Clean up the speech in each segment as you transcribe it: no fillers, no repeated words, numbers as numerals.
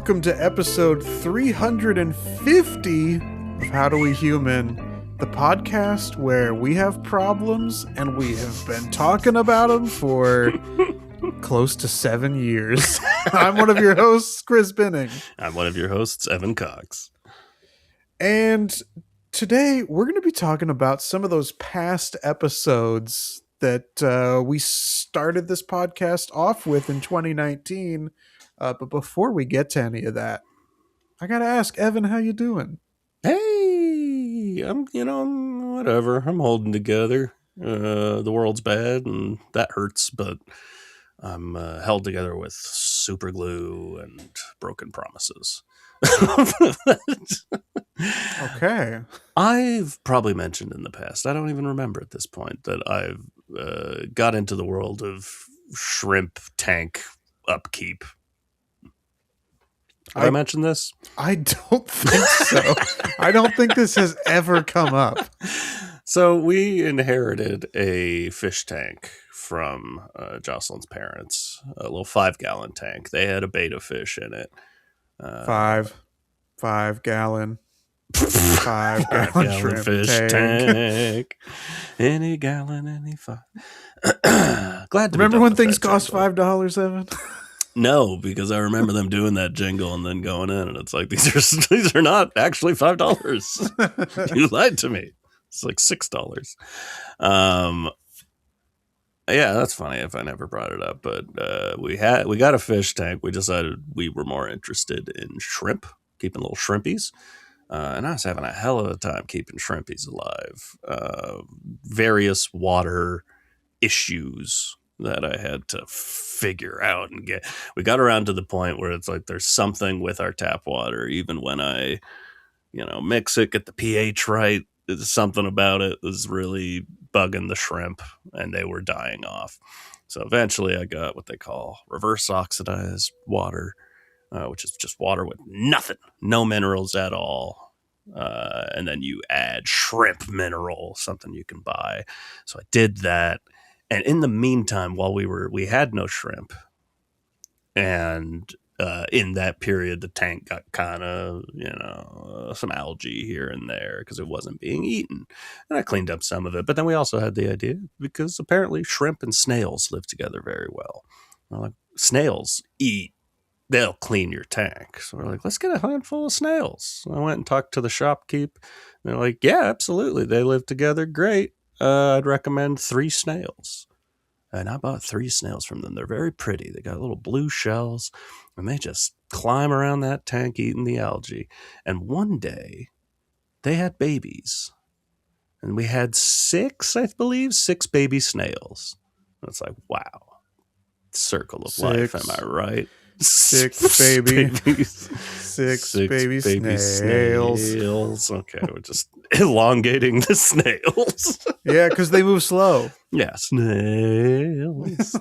welcome to episode 350 of How Do We Human, the podcast where we have problems and we have been talking about them for close to 7 years. I'm one of your hosts, Chris Binning. I'm one of your hosts, Evan Cox. And today we're going to be talking about some of those past episodes that we started this podcast off with in 2019. But before we get to any of that, I got to ask, Evan, how you doing? Hey, I'm whatever. I'm holding together. The world's bad and that hurts, but I'm held together with super glue and broken promises. Okay. I've probably mentioned in the past, I don't even remember at this point, that I've got into the world of shrimp tank upkeep. Have I mentioned this? I don't think so. I don't think this has ever come up. So we inherited a fish tank from Jocelyn's parents, a little 5-gallon tank. They had a betta fish in it. 5-gallon 5-gallon shrimp fish tank. Any gallon, any five. Glad to remember when things cost $5, Evan? No, because I remember them doing that jingle and then going in, and it's like these are not actually $5. You lied to me. It's like $6. Yeah, that's funny if I never brought it up, but we got a fish tank. We decided we were more interested in shrimp, keeping little shrimpies. And I was having a hell of a time keeping shrimpies alive. Various water issues that I had to figure out and get. We got around to the point where it's like there's something with our tap water, even when I, mix it, get the pH right. There's something about it was really bugging the shrimp, and they were dying off. So eventually I got what they call reverse oxidized water, which is just water with nothing, no minerals at all. And then you add shrimp mineral, something you can buy. So I did that. And in the meantime, while we had no shrimp, and in that period, the tank got kind of, some algae here and there because it wasn't being eaten. And I cleaned up some of it. But then we also had the idea, because apparently shrimp and snails live together very well. Snails eat. They'll clean your tank. So we're like, let's get a handful of snails. I went and talked to the shopkeep. They're like, yeah, absolutely. They live together. Great. I'd recommend 3 snails. And I bought 3 snails from them. They're very pretty. They got little blue shells, and they just climb around that tank eating the algae. And one day, they had babies. And we had 6 baby snails. And it's like, wow. Circle of life, am I right? 6 babies. 6 baby snails. Okay, we're just elongating the snails. Yeah, because they move slow. Yeah, snails.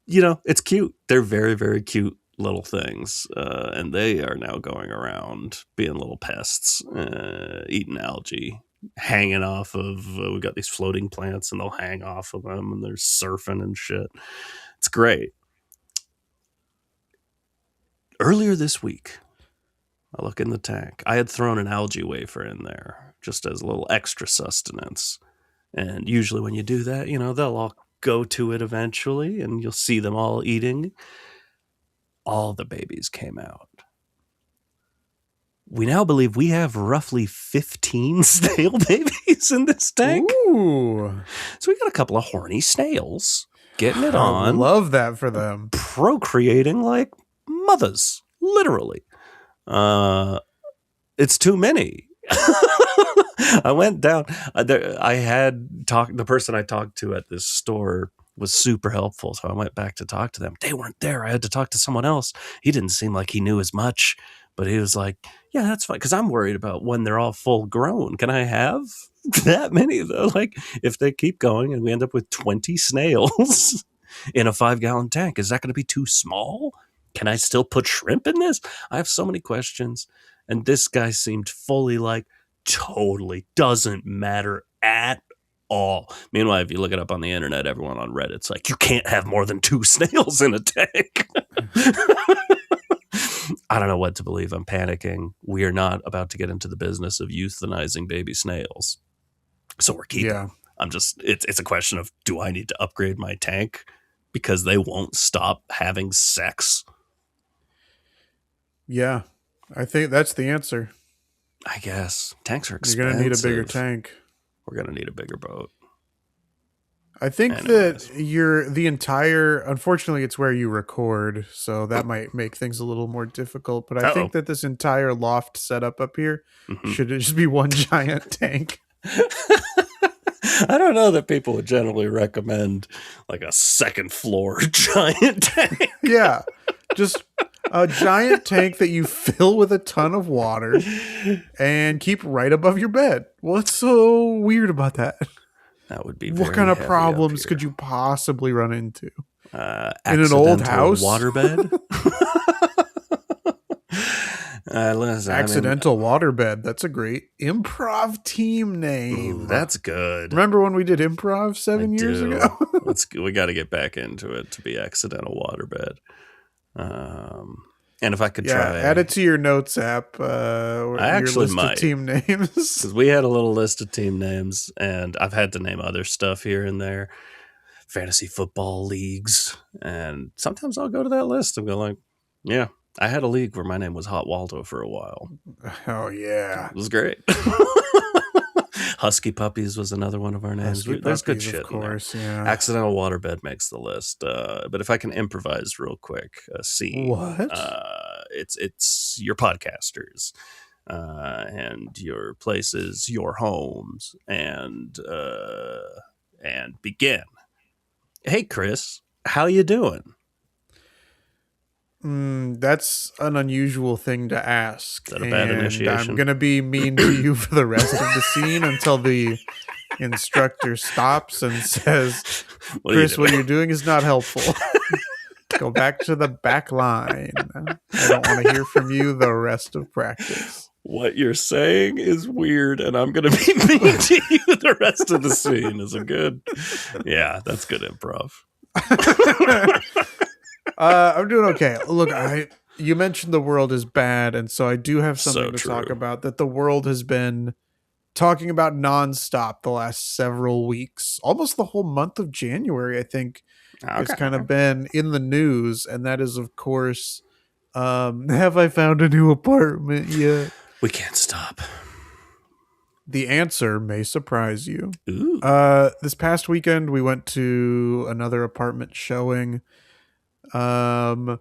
It's cute. They're very, very cute little things. And they are now going around being little pests, eating algae, hanging off of, we got these floating plants, and they'll hang off of them, and they're surfing and shit. It's great. Earlier this week, I look in the tank. I had thrown an algae wafer in there just as a little extra sustenance. And usually when you do that, they'll all go to it eventually, and you'll see them all eating. All the babies came out. We now believe we have roughly 15 snail babies in this tank. Ooh. So we got a couple of horny snails getting it on. I love that for them. Procreating like mothers, literally. It's too many. I went down. The person I talked to at this store was super helpful, so I went back to talk to them. They weren't there. I had to talk to someone else. He didn't seem like he knew as much, but he was like, yeah, that's fine, because I'm worried about when they're all full grown. Can I have that many, though? Like, if they keep going and we end up with 20 snails in a 5-gallon tank, is that going to be too small? Can I still put shrimp in this? I have so many questions. And this guy seemed fully like, totally doesn't matter at all. Meanwhile, if you look it up on the internet, everyone on Reddit's like, you can't have more than 2 snails in a tank. I don't know what to believe. I'm panicking. We are not about to get into the business of euthanizing baby snails. So we're keeping Yeah. them. It's a question of, do I need to upgrade my tank because they won't stop having sex? Yeah. I think that's the answer. I guess. Tanks are You're going to need a bigger expensive. tank. We're going to need a bigger boat. I think that Anyways. unfortunately, it's where you record, so that might make things a little more difficult. But I Uh-oh. think that this entire loft setup up here Mm-hmm. should just be one giant tank. I don't know that people would generally recommend like a second floor giant tank. Yeah. Just a giant tank that you fill with a ton of water and keep right above your bed. What's so weird about that? That would be What kind of heavy problems could you possibly run into? In an old accidental house? waterbed. Listen, Accidental waterbed. That's a great improv team name. Ooh, that's good. Remember when we did improv 7 years ago? We got to get back into it to be accidental waterbed. And if I could try, add it to your notes app. Or I actually your list might. of team names. Because we had a little list of team names, and I've had to name other stuff here and there, fantasy football leagues, and sometimes I'll go to that list and go like, yeah, I had a league where my name was Hot Waldo for a while. Oh yeah, It was great. Husky Puppies was another one of our names. There's good shit, of course. Yeah. Accidental Waterbed makes the list. But if I can improvise real quick, a scene. What? It's your podcasters, and your places, your homes, and begin. Hey, Chris, how you doing? That's an unusual thing to ask. Is that a bad initiation? I'm gonna be mean to you for the rest of the scene until the instructor stops and says, "Chris, what you're doing is not helpful. Go back to the back line. I don't want to hear from you the rest of practice." What you're saying is weird, and I'm going to be mean to you the rest of the scene. Is it good? Yeah, that's good improv. I'm doing okay. Look, you mentioned the world is bad, and so I do have something to talk about that the world has been talking about nonstop the last several weeks. Almost the whole month of January, I think, has kind of been in the news, and that is, of course, have I found a new apartment yet? We can't stop. The answer may surprise you. Ooh. This past weekend, we went to another apartment showing. And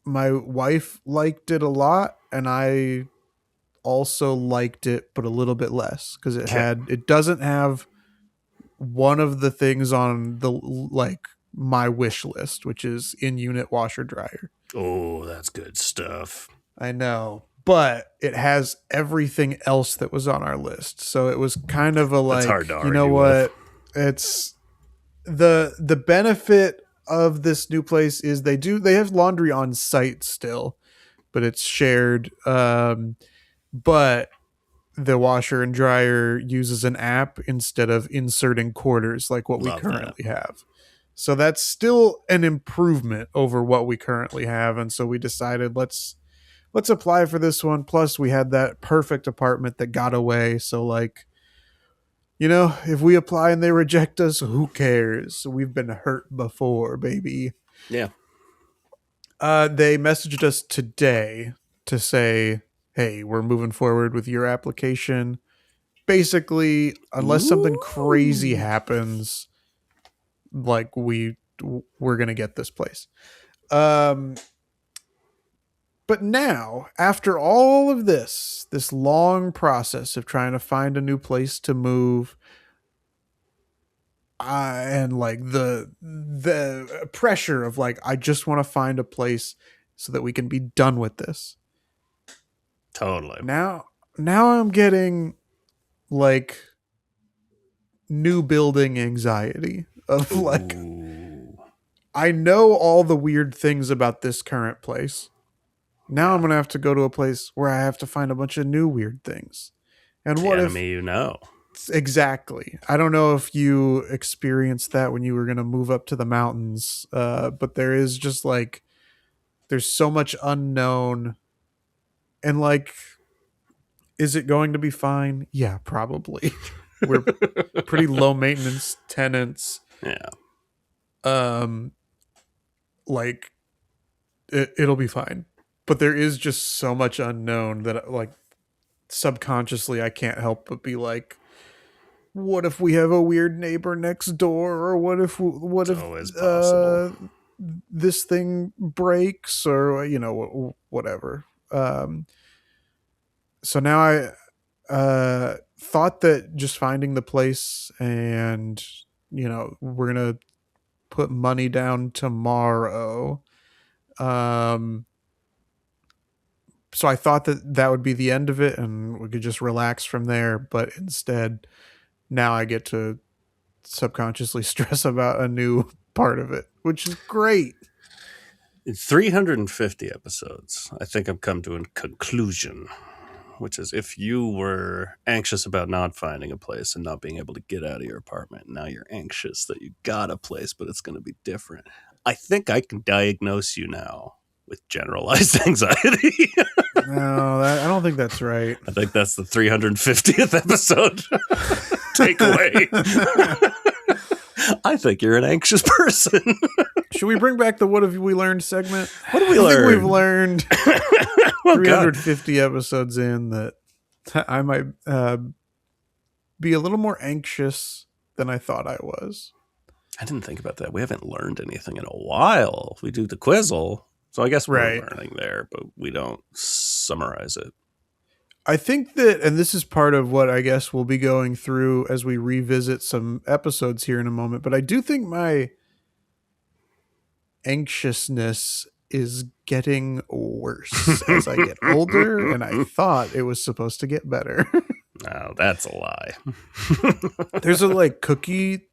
my wife liked it a lot, and I also liked it, but a little bit less, because it doesn't have one of the things on the my wish list, which is in-unit washer dryer. Oh, that's good stuff. I know, but it has everything else that was on our list, so it was kind of a That's hard to argue, you know what? It's the benefit of this new place is they have laundry on site still, but it's shared. But the washer and dryer uses an app instead of inserting quarters like what we currently have. So that's still an improvement over what we currently have. And so we decided let's apply for this one. Plus we had that perfect apartment that got away. So if we apply and they reject us, who cares? We've been hurt before, baby. Yeah. They messaged us today to say, hey, we're moving forward with your application. Basically, unless something crazy happens, we're going to get this place. But now, after all of this long process of trying to find a new place to move, and the pressure of I just want to find a place so that we can be done with this. Totally. Now I'm getting new building anxiety of I know all the weird things about this current place. Now I'm going to have to go to a place where I have to find a bunch of new weird things. And what enemy if Exactly. I don't know if you experienced that when you were going to move up to the mountains, but there is just like there's so much unknown, and like, is it going to be fine? Yeah, probably. We're pretty low maintenance tenants. Yeah. Um, like it'll be fine, but there is just so much unknown that like subconsciously I can't help but be like, what if we have a weird neighbor next door, or what It's if always possible. this thing breaks, or whatever. So now I thought that just finding the place, and we're gonna put money down tomorrow. um so I thought that that would be the end of it and we could just relax from there, but instead now I get to subconsciously stress about a new part of it, which is great. In 350 episodes, I think I've come to a conclusion, which is if you were anxious about not finding a place and not being able to get out of your apartment, now you're anxious that you got a place, but it's going to be different. I think I can diagnose you now with generalized anxiety. No, I don't think that's right. I think that's the 350th episode takeaway. I think you're an anxious person. Should we bring back the "What have we learned" segment? What have we I learned? think we've learned Oh, 350 episodes in that I might be a little more anxious than I thought I was. I didn't think about that. We haven't learned anything in a while. We do the quizzle, so I guess we're Right. learning there, but we don't summarize it. I think that, and this is part of what I guess we'll be going through as we revisit some episodes here in a moment, but I do think my anxiousness is getting worse as I get older, and I thought it was supposed to get better. No, that's a lie. There's a like cookie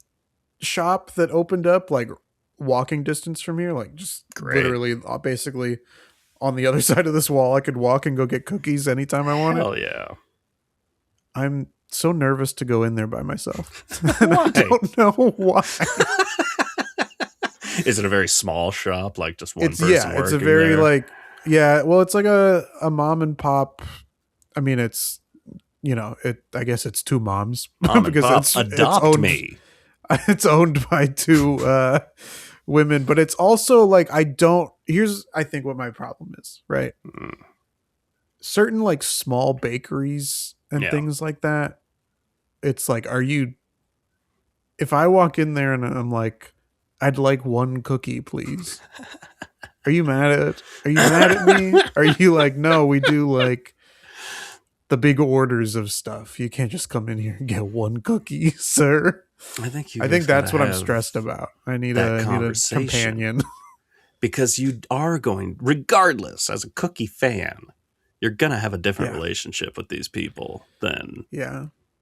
shop that opened up like walking distance from here, like just Great. literally basically on the other side of this wall. I could walk and go get cookies anytime I wanted. Hell yeah. I'm so nervous to go in there by myself. And I don't know why. Is it a very small shop, like just one person working it's a very there? like, yeah, well, it's like a mom and pop. I mean, it's, I guess it's two moms. Mom because and pop, it's adopt owned, me. It's owned by two women, but it's also like, I think what my problem is, right? Certain like small bakeries and things like that. It's like, if I walk in there and I'm like, I'd like one cookie, please. Are you mad at me? Are you like, no, we do like the big orders of stuff. You can't just come in here and get one cookie, sir. I think that's what I'm stressed about. I need a companion. Because you are going, regardless, as a cookie fan, you're going to have a different relationship with these people than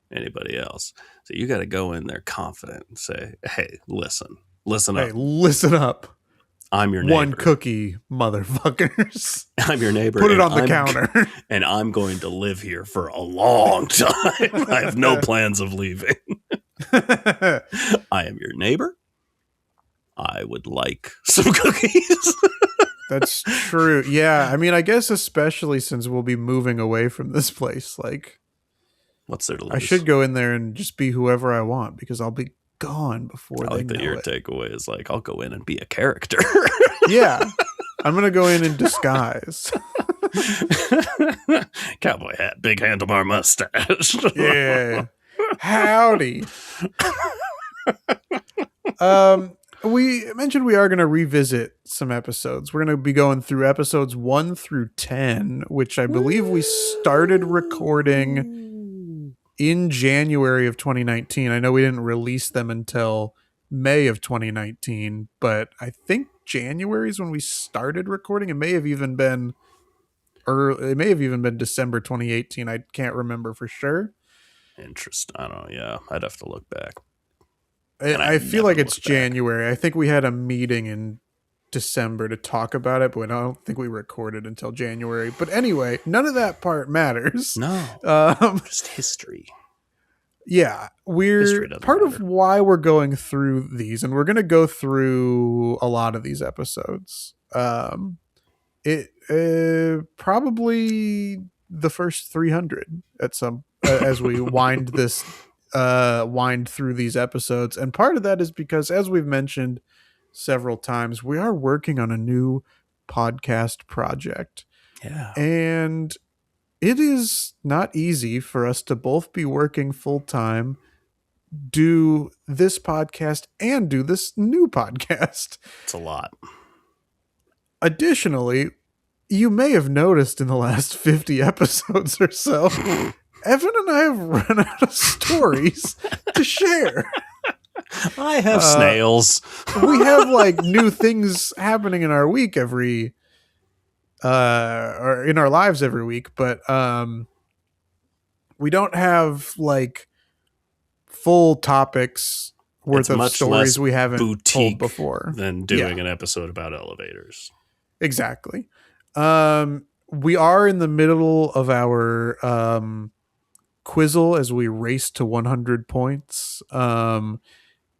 anybody else. So you got to go in there confident and say, hey, listen up. Hey, listen up. I'm your neighbor. One cookie, motherfuckers. I'm your neighbor. Put it on the counter. And I'm going to live here for a long time. I have no plans of leaving. I am your neighbor. I would like some cookies. That's true. Yeah. I mean, I guess especially since we'll be moving away from this place, like, what's there to lose? I should go in there and just be whoever I want because I'll be gone before they know your it. takeaway is like, I'll go in and be a character. Yeah. I'm going to go in disguise. Cowboy hat, big handlebar mustache. Yeah. Howdy. We mentioned we are going to revisit some episodes. We're going to be going through episodes 1 through 10, which I believe we started recording in January of 2019. I know we didn't release them until May of 2019, but I think January is when we started recording. It may have even been December 2018. I can't remember for sure. Interesting. I don't know. Yeah, I'd have to look back. I feel like it's January. I think we had a meeting in December to talk about it, but I don't think we recorded until January. But anyway, none of that part matters. No, just history. Yeah, History we're doesn't part of matter. why we're going through these, and we're going to go through a lot of these episodes. It probably the first 300 at some as we wind through these episodes, and part of that is because, as we've mentioned several times, we are working on a new podcast project, Yeah. and it is not easy for us to both be working full time, do this podcast, and do this new podcast. It's a lot. Additionally, you may have noticed in the last 50 episodes or so, Evan and I have run out of stories to share. I have snails. We have like new things happening in our week or in our lives every week, but we don't have like full topics worth It's of much less stories we haven't told boutique before than doing an episode about elevators. Exactly. We are in the middle of our quizzle as we race to 100 points.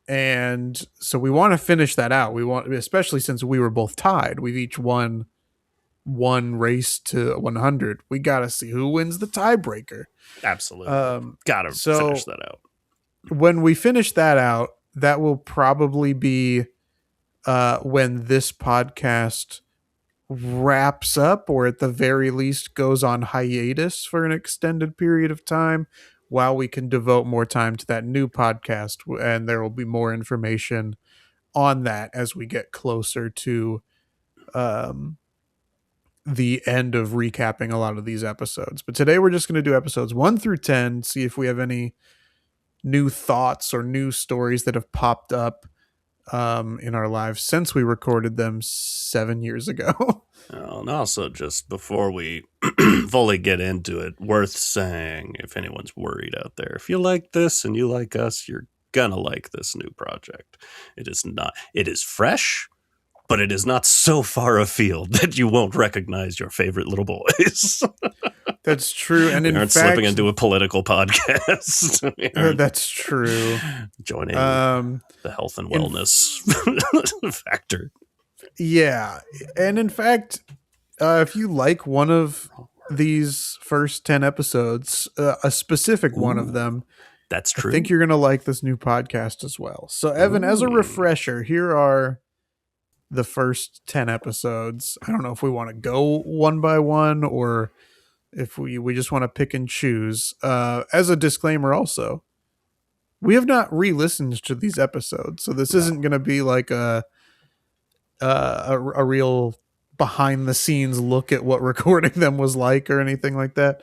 And so we want to finish that out. We want, especially since we were both tied, we've each won one race to 100. We got to see who wins the tiebreaker. Absolutely. Gotta so finish that out. When we finish that out, that will probably be when this podcast wraps up, or at the very least goes on hiatus for an extended period of time, while we can devote more time to that new podcast. And there will be more information on that as we get closer to the end of recapping a lot of these episodes. But today we're just going to do episodes 1 through 10, see if we have any new thoughts or new stories that have popped up in our lives since we recorded them 7 years ago. And also, just before we fully get into it, worth saying, if anyone's worried out there, if you like this and you like us, you're gonna like this new project. It is fresh, but it is not so far afield that you won't recognize your favorite little boys. That's true. And we aren't slipping into a political podcast. That's true. Joining the health and wellness factor. Yeah. And in fact, if you like one of these first 10 episodes, a specific one of them, that's true. I think you're going to like this new podcast as well. So, Evan, as a refresher, here are the first 10 episodes. I don't know if we want to go one by one or if we just want to pick and choose. As a disclaimer also, we have not re-listened to these episodes, so this isn't going to be like a real behind the scenes look at what recording them was like or anything like that.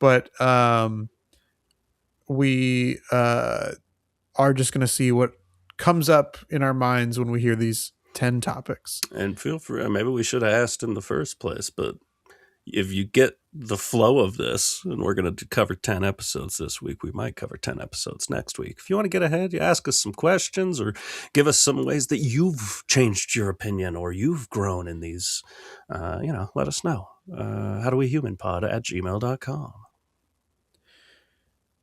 But we are just going to see what comes up in our minds when we hear these 10 topics. And feel free, maybe we should have asked in the first place, but if you get the flow of this, and we're going to cover 10 episodes this week, we might cover 10 episodes next week. If you want to get ahead, you ask us some questions or give us some ways that you've changed your opinion or you've grown in these, let us know. HowDoWeHumanPod@gmail.com.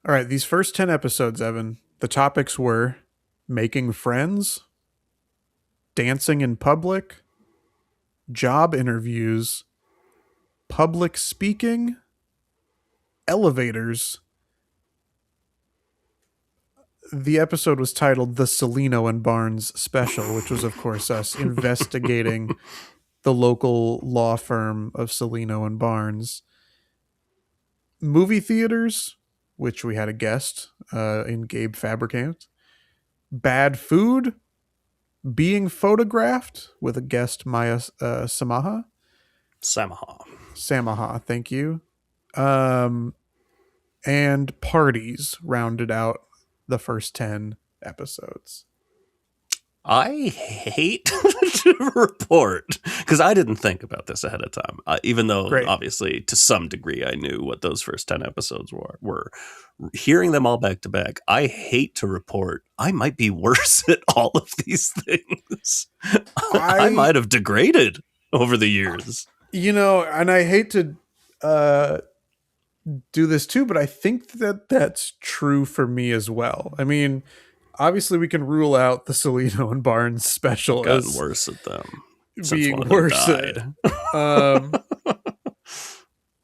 All right, these first 10 episodes, Evan, the topics were making friends, dancing in public, job interviews, public speaking, elevators. The episode was titled The Celino and Barnes Special, which was, of course, us investigating the local law firm of Celino and Barnes. Movie theaters, which we had a guest in Gabe Fabricant. Bad food, being photographed with a guest, Maya Samaha, thank you. And parties rounded out the first 10 episodes. I hate to report, because I didn't think about this ahead of time, even though obviously to some degree I knew what those first 10 episodes were. Hearing them all back to back, I hate to report I might be worse at all of these things. I might have degraded over the years. And I hate to do this too, but I think that that's true for me as well. I mean, obviously we can rule out the Salino and Barnes I've special gotten as worse at them since one being of them worse. died. Um,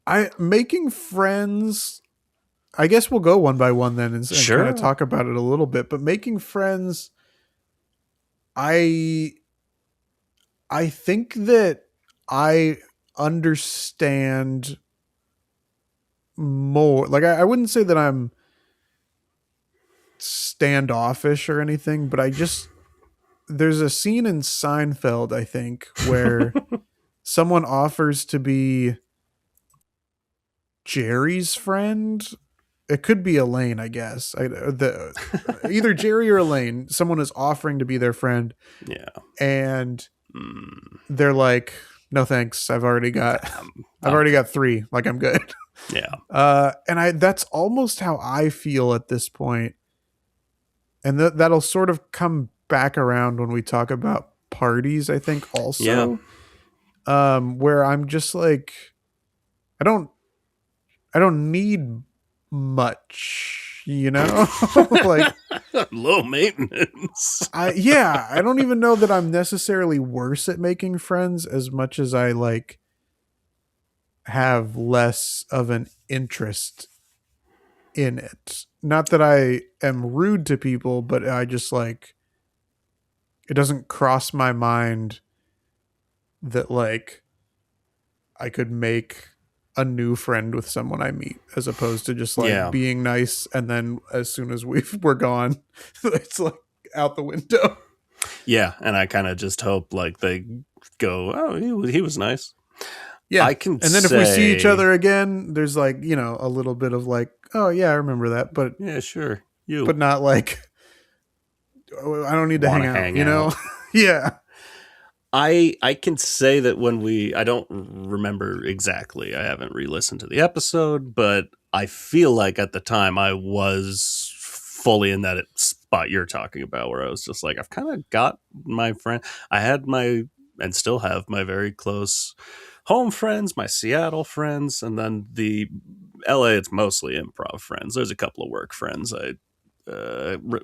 I making friends. I guess we'll go one by one then and kind of Sure. talk about it a little bit. But making friends, I I think that I understand more. Like I wouldn't say that I'm standoffish or anything, but I just there's a scene in Seinfeld, I think, where someone offers to be Jerry's friend. It could be Elaine, I guess. Either Jerry or Elaine. Someone is offering to be their friend, Yeah. and Mm, they're like, "No thanks. I've I'm already good. got 3. Like I'm good." Yeah. And I that's almost how I feel at this point, and that'll sort of come back around when we talk about parties. I think Yeah. also, where I'm just like, I don't I don't need much, like Low maintenance. I don't even know that I'm necessarily worse at making friends as much as I like have less of an interest in it. Not that I am rude to people, but I just like it doesn't cross my mind that like I could make a new friend with someone I meet as opposed to just like Yeah. being nice and then as soon as we're gone, it's like out the window. Yeah. And I kind of just hope like they go, oh, he was nice. Yeah. I can And then if we see each say, other again, there's like, a little bit of like, oh yeah, I remember that, but yeah, sure. You not like, oh, I don't need to want hang to out, hang out. Yeah. I can say that I don't remember exactly. I haven't re-listened to the episode, but I feel like at the time I was fully in that spot you're talking about, where I was just like, I've kind of got my friend. I had my and still have my very close home friends, my Seattle friends, and then the LA. It's mostly improv friends. There's a couple of work friends I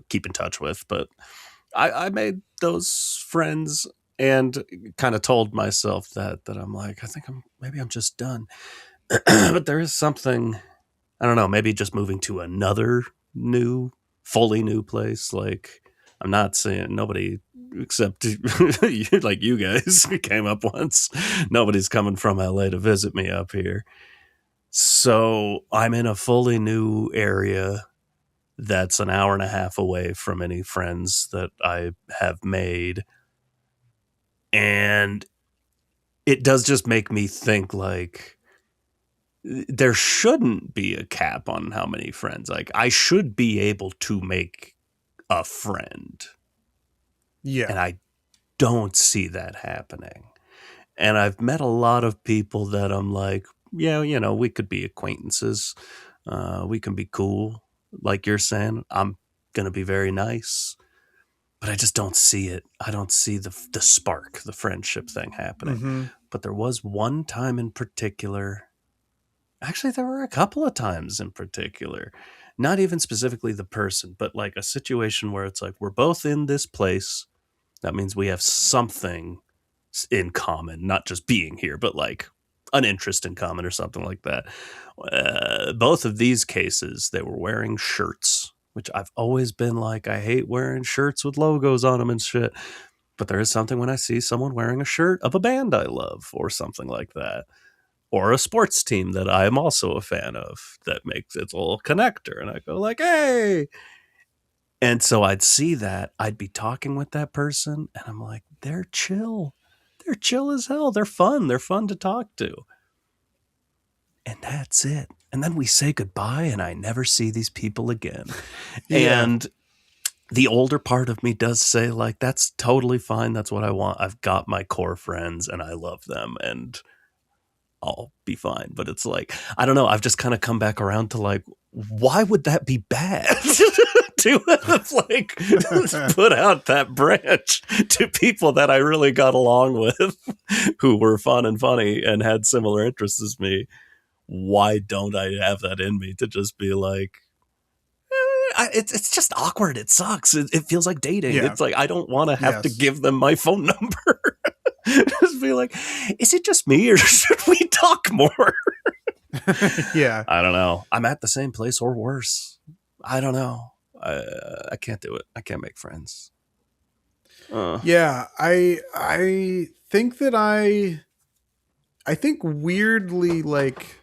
keep in touch with, but I made those friends and kind of told myself that I'm like, I think I'm just done. But there is something, I don't know, maybe just moving to another fully new place. Like I'm not saying nobody except like you guys came up once. Nobody's coming from LA to visit me up here. So I'm in a fully new area that's an hour and a half away from any friends that I have made. And it does just make me think like there shouldn't be a cap on how many friends. Like I should be able to make a friend. Yeah. And I don't see that happening. And I've met a lot of people that I'm like, yeah, we could be acquaintances. We can be cool. Like you're saying, I'm going to be very nice. But I just don't see it. I don't see the spark, the friendship thing happening. Mm-hmm. But there was one time in particular. Actually, there were a couple of times in particular. Not even specifically the person, but like a situation where it's like we're both in this place. That means we have something in common, not just being here, but like an interest in common or something like that. Both of these cases, they were wearing shirts, which I've always been like, I hate wearing shirts with logos on them and shit. But there is something when I see someone wearing a shirt of a band I love or something like that, or a sports team that I am also a fan of that makes its little connector. And I go like, hey. And so I'd see that. I'd be talking with that person and I'm like, they're chill. They're chill as hell. They're fun. They're fun to talk to. And that's it. And then we say goodbye and I never see these people again. Yeah. And the older part of me does say like, that's totally fine. That's what I want. I've got my core friends and I love them and I'll be fine. But it's like, I don't know. I've just kind of come back around to like, why would that be bad? To have like put out that branch to people that I really got along with, who were fun and funny and had similar interests as me. why don't I have that in me to just be like, it's just awkward. It sucks. It feels like dating. Yeah. It's like I don't want to have to Yes. give them my phone number. Just be like, is it just me or should we talk more? Yeah. I don't know. I'm at the same place or worse. I don't know. I can't do it. I can't make friends. Yeah. I think that I think weirdly, like,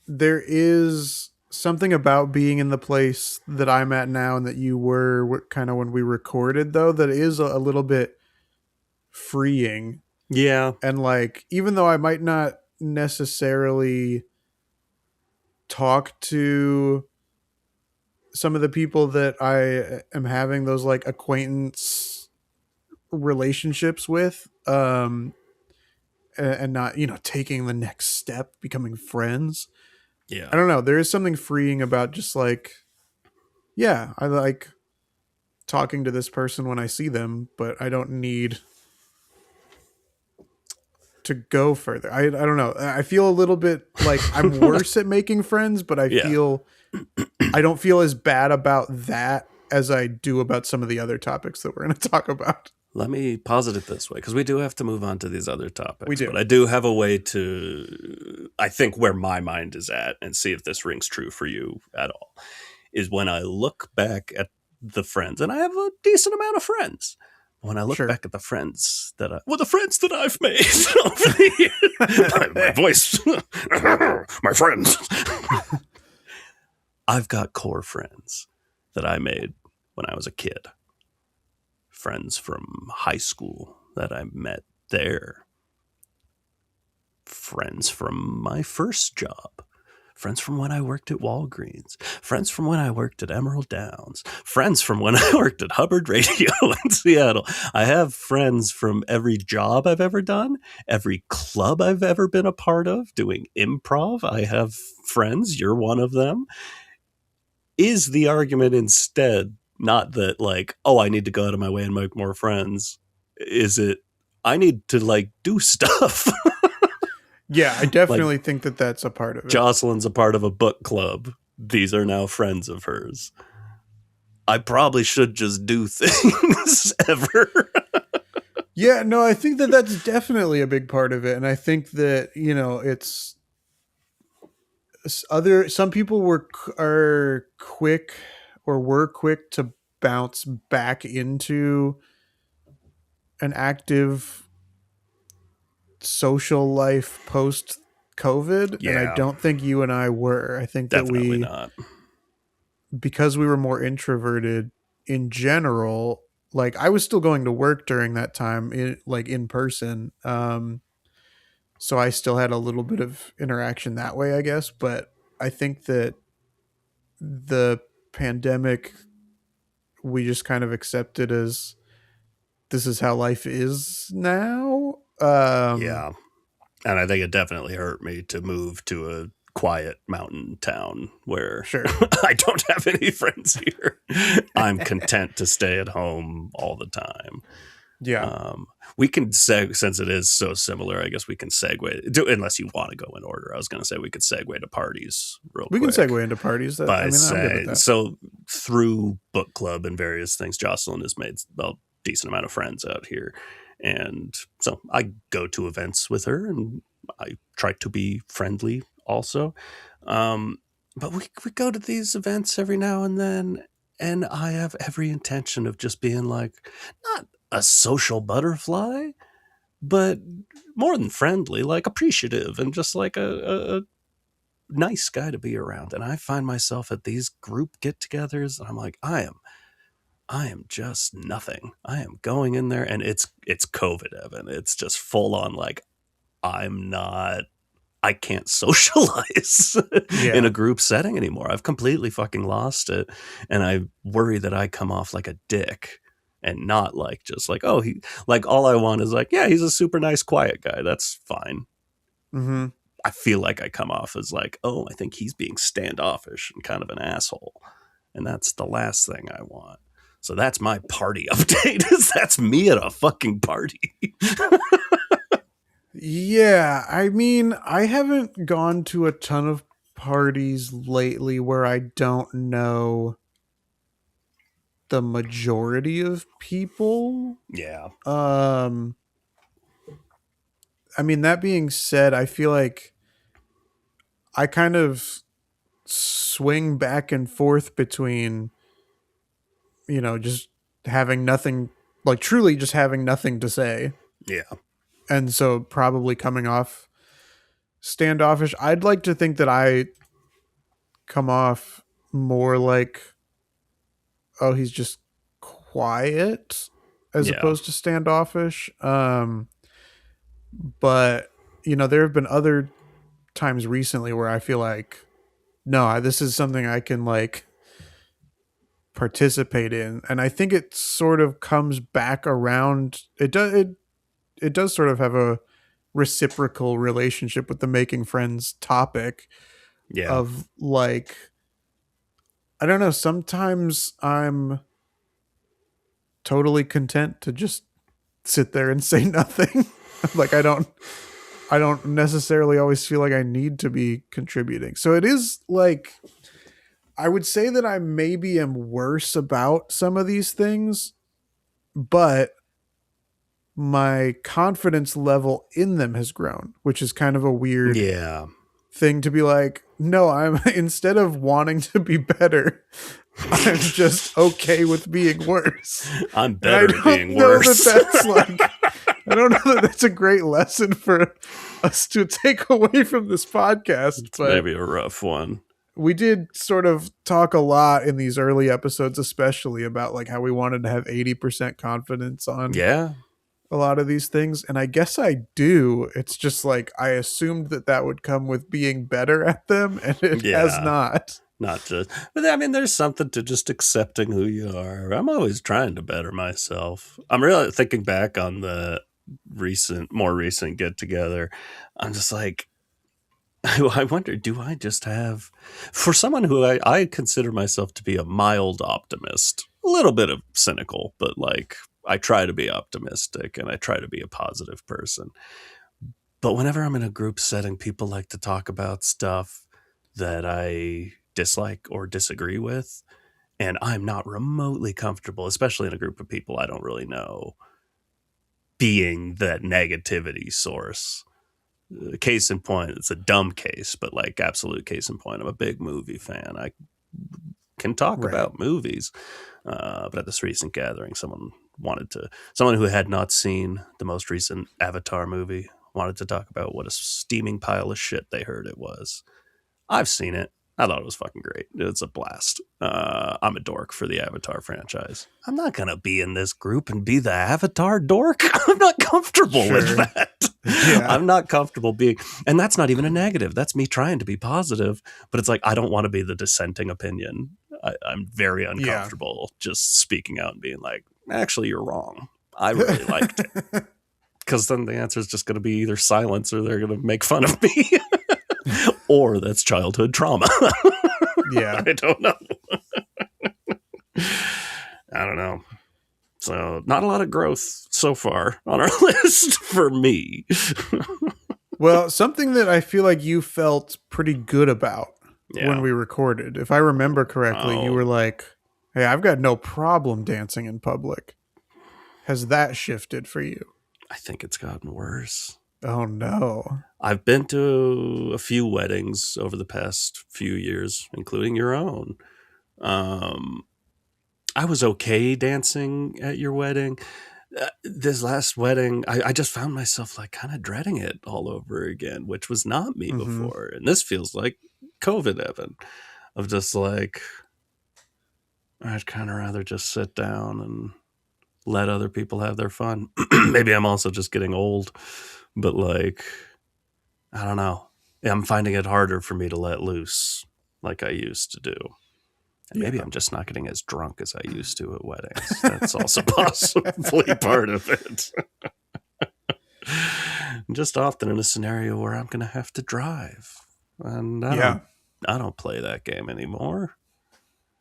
there is something about being in the place that I'm at now and that you were kind of when we recorded, though, that is a little bit freeing. Yeah. And like, even though I might not necessarily talk to some of the people that I am having those like acquaintance relationships with, and not, taking the next step, becoming friends. I Yeah. don't know. There is something freeing about just like, yeah, I like talking to this person when I see them, but I don't need to go further. I don't know. I feel a little bit like I'm worse at making friends, but Yeah. I don't feel as bad about that as I do about some of the other topics that we're going to talk about. Let me posit it this way, because we do have to move on to these other We topics. do. But I do have a way to, I think, where my mind is at, and see if this rings true for you at all, is when I look back at the friends, and I have a decent amount of friends. When I look Sure. back at the friends the friends that I've made over the years, my voice, my friends. I've got core friends that I made when I was a kid. Friends from high school that I met there. Friends from my first job. Friends from when I worked at Walgreens. Friends from when I worked at Emerald Downs. Friends from when I worked at Hubbard Radio in Seattle. I have friends from every job I've ever done, every club I've ever been a part of, doing improv. I have friends. You're one of them. Is the argument instead not that, like, oh, I need to go out of my way and make more friends? Is it, I need to, like, do stuff? Yeah, I Like, definitely think that that's a part of it. Jocelyn's a part of a book club. These are now friends of hers. I probably should just do things ever. Yeah, no, I think that that's definitely a big part of it. And I think that, it's some people are quick or were quick to bounce back into an active social life post COVID, and I Yeah, don't think you and I were. I think that definitely not. because we were more introverted in general, like I was still going to work during that time, in person. So I still had a little bit of interaction that way, I guess. But I think that the pandemic, we just kind of accepted as this is how life is now. Yeah. And I think it definitely hurt me to move to a quiet mountain town where Sure. I don't have any friends here. I'm content to stay at home all the time. Yeah. We can since it is so similar, I guess we can segue, unless you want to go in order. I was going to say we could segue to parties real We quick. can segue into parties. I'm good with that. So through book club and various things, Jocelyn has made a decent amount of friends out here. And so I go to events with her and I try to be friendly also. But we go to these events every now and then, and I have every intention of just being like, not a social butterfly, but more than friendly, like appreciative and just like a nice guy to be around. And I find myself at these group get-togethers, and I'm like, I am just nothing. I am going in there, and it's COVID, Evan. It's just full on like I can't socialize in Yeah. a group setting anymore. I've completely fucking lost it, and I worry that I come off like a dick and not like just like, oh, he, like, all I want is like, yeah, he's a super nice quiet guy. That's fine. Mm-hmm. I feel like I come off as like, oh, I think he's being standoffish and kind of an asshole. And that's the last thing I want. So that's my party update. Is that's me at a fucking party. Yeah, I mean, I haven't gone to a ton of parties lately where I don't know the majority of people. Yeah. Um I mean, that being said, I feel like I kind of swing back and forth between, just having nothing, like truly just having nothing to say. Yeah. And so probably coming off standoffish. I'd like to think that I come off more like, oh, he's just quiet as Yeah. opposed to standoffish. But there have been other times recently where I feel like, no, this is something I can like participate in, and I think it sort of comes back around. It does sort of have a reciprocal relationship with the making friends topic Yeah. of like, I don't know, sometimes I'm totally content to just sit there and say nothing. Like I don't necessarily always feel like I need to be contributing. So it is like, I would say that I maybe am worse about some of these things, but my confidence level in them has grown, which is kind of a weird Yeah. thing to be like, no, I'm instead of wanting to be better, I'm just okay with being worse. I'm And I better at don't being know that worse. that's like, I don't know that that's a great lesson for us to take away from this podcast, It's but maybe a rough one. we did sort of talk a lot in these early episodes, especially about like how we wanted to have 80% confidence on Yeah. a lot of these things. And I guess I do. It's just like I assumed that that would come with being better at them, and it has Yeah. not. Not just, but I mean, there's something to just accepting who you are. I'm always trying to better myself. I'm really thinking back on the more recent get together. I'm just like, I wonder, do I just have, for someone who I consider myself to be a mild optimist, a little bit of cynical, but like, I try to be optimistic and I try to be a positive person. But whenever I'm in a group setting, people like to talk about stuff that I dislike or disagree with. And I'm not remotely comfortable, especially in a group of people I don't really know, being that negativity source. Case in point, it's a dumb case, but like absolute case in point, I'm a big movie fan. I can talk Right. about movies. But at this recent gathering, someone who had not seen the most recent Avatar movie wanted to talk about what a steaming pile of shit they heard it was. I've seen it. I thought it was fucking great. It's a blast. I'm a dork for the Avatar franchise. I'm not going to be in this group and be the Avatar dork. I'm not comfortable with Sure. that. Yeah. I'm not comfortable being, and that's not even a negative. That's me trying to be positive, but it's like, I don't want to be the dissenting opinion. I'm very Yeah. uncomfortable just speaking out and being like, actually, you're wrong. I really liked it. Because then the answer is just going to be either silence or they're going to make fun of me. Or that's childhood trauma. Yeah. I don't know. I don't know. So, not a lot of growth so far on our list for me. Well, something that I feel like you felt pretty good about when Yeah. we recorded, if I remember correctly, you Oh, were like, hey, I've got no problem dancing in public. Has that shifted for you? I think it's gotten worse. Oh, no. I've been to a few weddings over the past few years, including your own. Um, I was okay dancing at your wedding. This last wedding, I just found myself like kind of dreading it all over again, which was not me Mm-hmm. before. And this feels like COVID, Evan, of just like, I'd kind of rather just sit down and let other people have their fun. Maybe I'm also just getting old, but like, I don't know. I'm finding it harder for me to let loose like I used to do. And maybe Yeah. I'm just not getting as drunk as I used to at weddings. That's also possibly part of it. I'm just often in a scenario where I'm going to have to drive, and Yeah. I don't play that game anymore.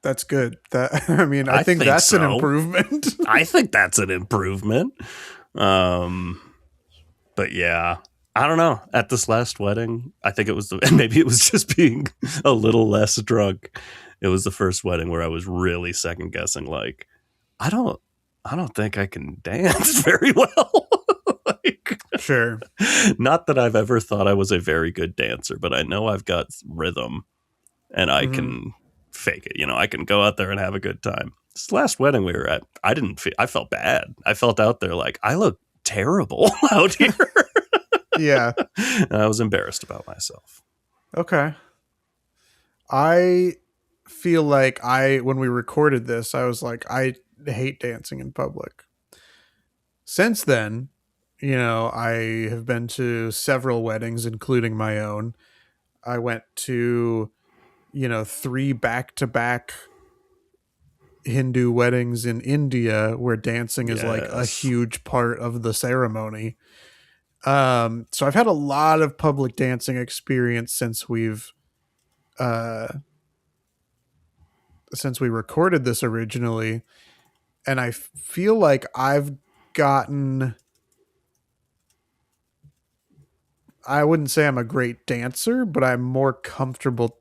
That's good. That I mean, I I think think that's an so. improvement. I think that's an improvement. Um, but yeah. I don't know. At this last wedding, I think it was and maybe it was just being a little less drunk. It was the first wedding where I was really second guessing. Like, I don't, I don't think I can dance very well. Like, Sure. not that I've ever thought I was a very good dancer, but I know I've got rhythm and I Hmm. can fake it. I can go out there and have a good time. This last wedding we were at, I didn't feel, I felt bad. I felt out there like I look terrible out here. Yeah. And I was embarrassed about myself. Okay. I feel like when we recorded this, I was like, I hate dancing in public. Since then, I have been to several weddings, including my own. I went to, three back to back Hindu weddings in India where dancing is like a Yes. huge part of the ceremony. So I've had a lot of public dancing experience uh, since we recorded this originally, and I feel like I've gotten. I wouldn't say I'm a great dancer, but I'm more comfortable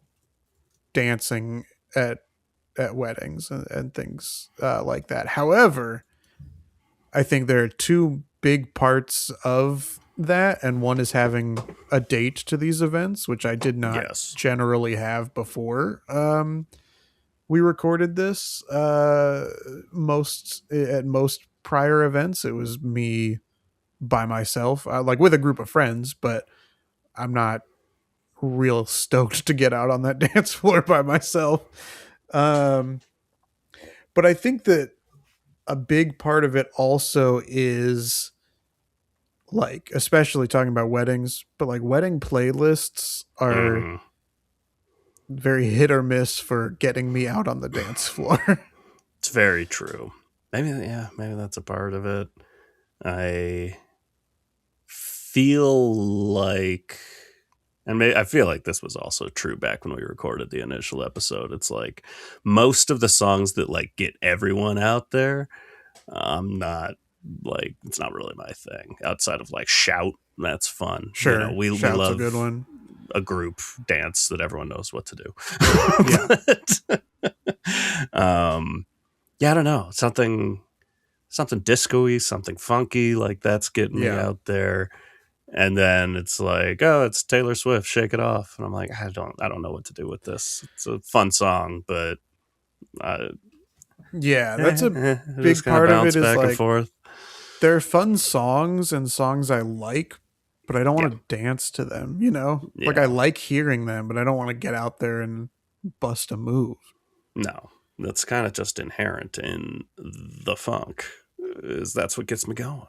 dancing at weddings and things like that. However, I think there are two big parts of that, and one is having a date to these events, which I did not Yes. generally have before. We recorded this. Most prior events, it was me by myself, like with a group of friends, but I'm not real stoked to get out on that dance floor by myself. Um, but I think that a big part of it also is like, especially talking about weddings, but like wedding playlists are Hmm. very hit or miss for getting me out on the dance floor. It's very true. Maybe, yeah, maybe that's a part of it. I feel like, and I feel like this was also true back when we recorded the initial episode. It's like most of the songs that like get everyone out there, I'm not like, it's not really my thing. Outside of like shout, that's fun. Sure, We shout's a good love one. a group dance that everyone knows what to do. Yeah, But, yeah, I don't know, something disco-y, something funky, like that's getting me yeah, out there. And then it's like, oh, it's Taylor Swift, Shake It Off. And I'm like, I don't know what to do with this. It's a fun song, but I, yeah. That's a I just big kind of part of it. bounce Is back and like forth. they're fun songs and songs I like, but I don't Yeah. want to dance to them. Like I Yeah. like hearing them, but I don't want to get out there and bust a move. No. That's kind of just inherent in the funk. Is that's what gets me going.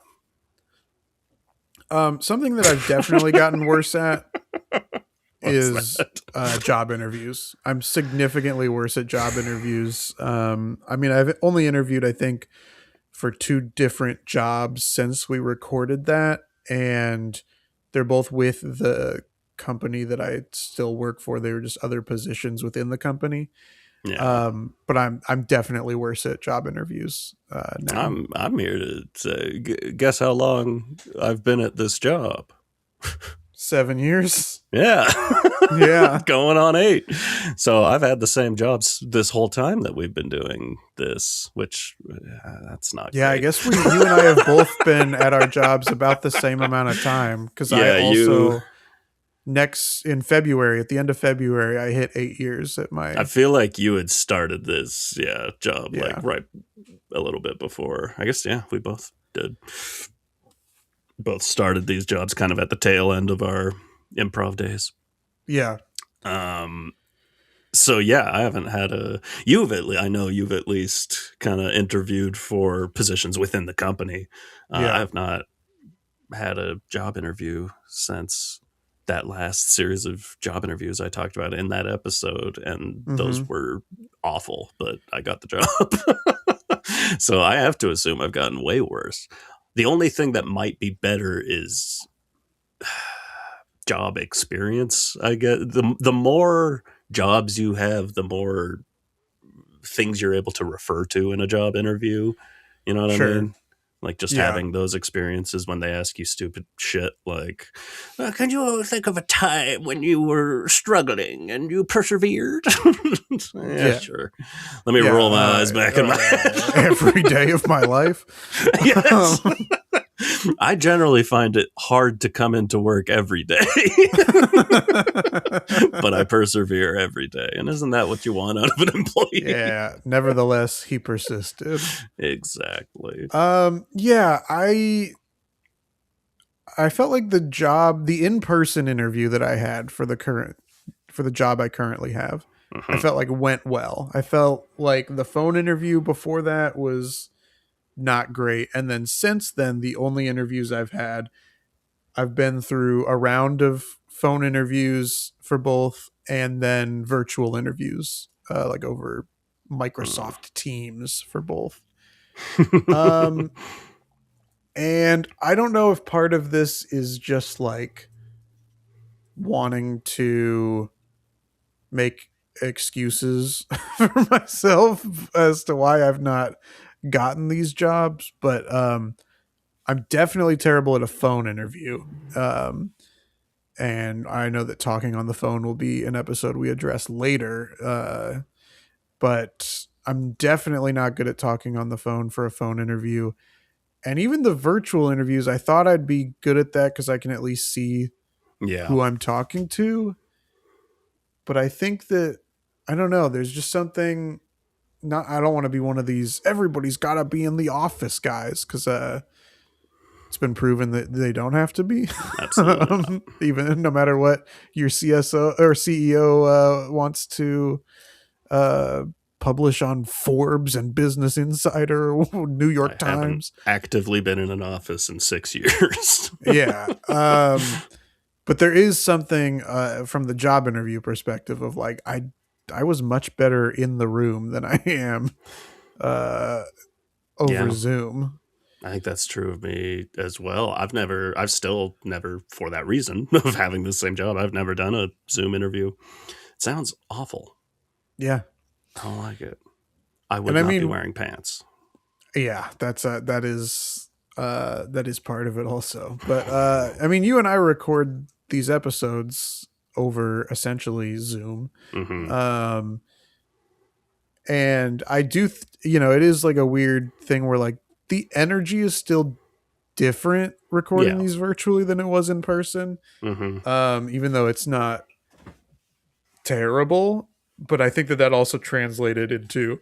Something that I've definitely gotten worse at What's is that? job interviews. I'm significantly worse at job interviews. I mean, I've only interviewed, I think, for two different jobs since we recorded that, and they're both with the company that I still work for. They were just other positions within the company. Yeah. But I'm definitely worse at job interviews now. I'm here to say, guess how long I've been at this job. 7 years. Yeah. Yeah. Going on 8. So I've had the same jobs this whole time that we've been doing this, which that's not Yeah, I great. guess you and I have both been at our jobs about the same amount of time, because I Yeah, you. also next in February, at the end of February, I hit 8 years at I my. feel like you had started this, job like Yeah. right a little bit before. I guess, yeah, we both did. Both started these jobs kind of at the tail end of our improv days. Yeah. Um, so yeah, I haven't had you've at least, I know you've at least kind of interviewed for positions within the company. I Yeah. have not had a job interview since that last series of job interviews I talked about in that episode, and those Hmm. were awful, but I got the job. So I have to assume I've gotten way worse. The only thing that might be better is job experience. I get the more jobs you have, the more things you're able to refer to in a job interview. You know what I Sure. mean? Like just Yeah. having those experiences when they ask you stupid shit like, can you think of a time when you were struggling and you persevered? Yeah, Yeah. sure. Let me Yeah. roll my eyes back in my head. Every day of my life. Yes. I generally find it hard to come into work every day, but I persevere every day. And isn't that what you want out of an employee? Yeah. Nevertheless, he persisted. Exactly. Yeah, I felt like the in-person interview that I had for the job I currently have, I Mm-hmm. felt like went well. I felt like the phone interview before that was not great. And then since then, the only interviews I've had, I've been through a round of phone interviews for both and then virtual interviews, like over Microsoft Teams for both. Um, and I don't know if part of this is just like wanting to make excuses for myself as to why I've not gotten these jobs, but I'm definitely terrible at a phone interview. Um, and I know that talking on the phone will be an episode we address later. But I'm definitely not good at talking on the phone for a phone interview. And even the virtual interviews, I thought I'd be good at that because I can at least see Yeah. who I'm talking to. But I think that, I don't know, there's just something, not, I don't want to be one of these, everybody's got to be in the office guys because it's been proven that they don't have to be. Absolutely not. Even no matter what your CSO or CEO wants to uh, publish on Forbes and Business Insider, New I York haven't Times. actively been in an office in 6 years. Yeah. But there is something from the job interview perspective of like, I was much better in the room than I am uh, over Yeah. Zoom. I think that's true of me as well. I've still never, for that reason of having the same job, I've never done a Zoom interview. It sounds awful. Yeah. I don't like it. I And would I not be mean, wearing pants. yeah, that is part of it also. But I mean, you and I record these episodes over essentially Zoom. Mm-hmm. Um, and I do, it is like a weird thing where like the energy is still different recording Yeah. these virtually than it was in person. Mm-hmm. Even though it's not terrible, but I think that also translated into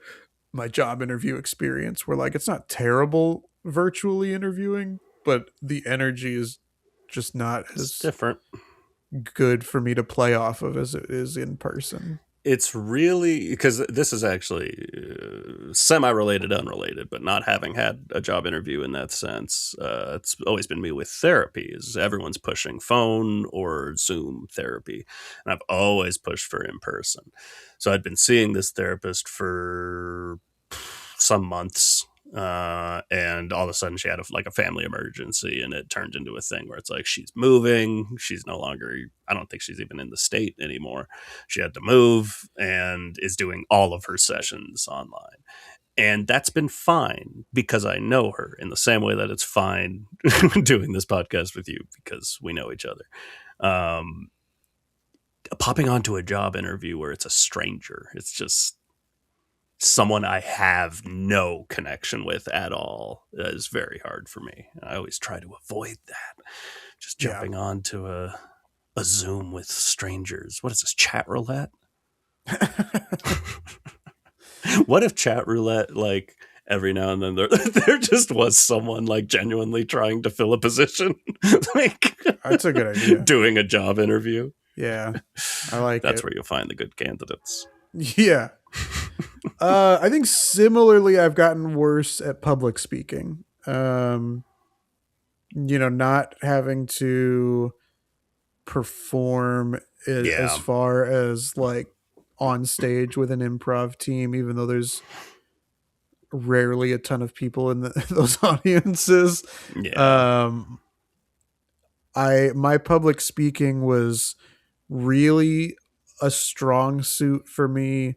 my job interview experience where like it's not terrible virtually interviewing, but the energy is just not It's as different. good for me to play off of as it is in person. It's really because this is actually semi-related, unrelated, but not having had a job interview in that sense, it's always been me with therapy. Is everyone's pushing phone or Zoom therapy, and I've always pushed for in person. So I'd been seeing this therapist for some months, and all of a sudden she had like a family emergency, and it turned into a thing where it's like she's moving, she's no longer, I don't think she's even in the state anymore. She had to move and is doing all of her sessions online, and that's been fine because I know her, in the same way that it's fine doing this podcast with you because we know each other. Popping onto a job interview where it's a stranger, it's just someone I have no connection with at all, is very hard for me. I always try to avoid that. Just Yeah. jumping onto a Zoom with strangers. What is this, chat roulette? What if chat roulette, like, every now and then there just was someone like genuinely trying to fill a position, like That's a good idea. doing a job interview? Yeah. I like That's it. where you'll find the good candidates. Yeah. I think similarly I've gotten worse at public speaking. Not having to perform as Yeah. far as like on stage with an improv team, even though there's rarely a ton of people in those audiences. Yeah. Um, my public speaking was really a strong suit for me,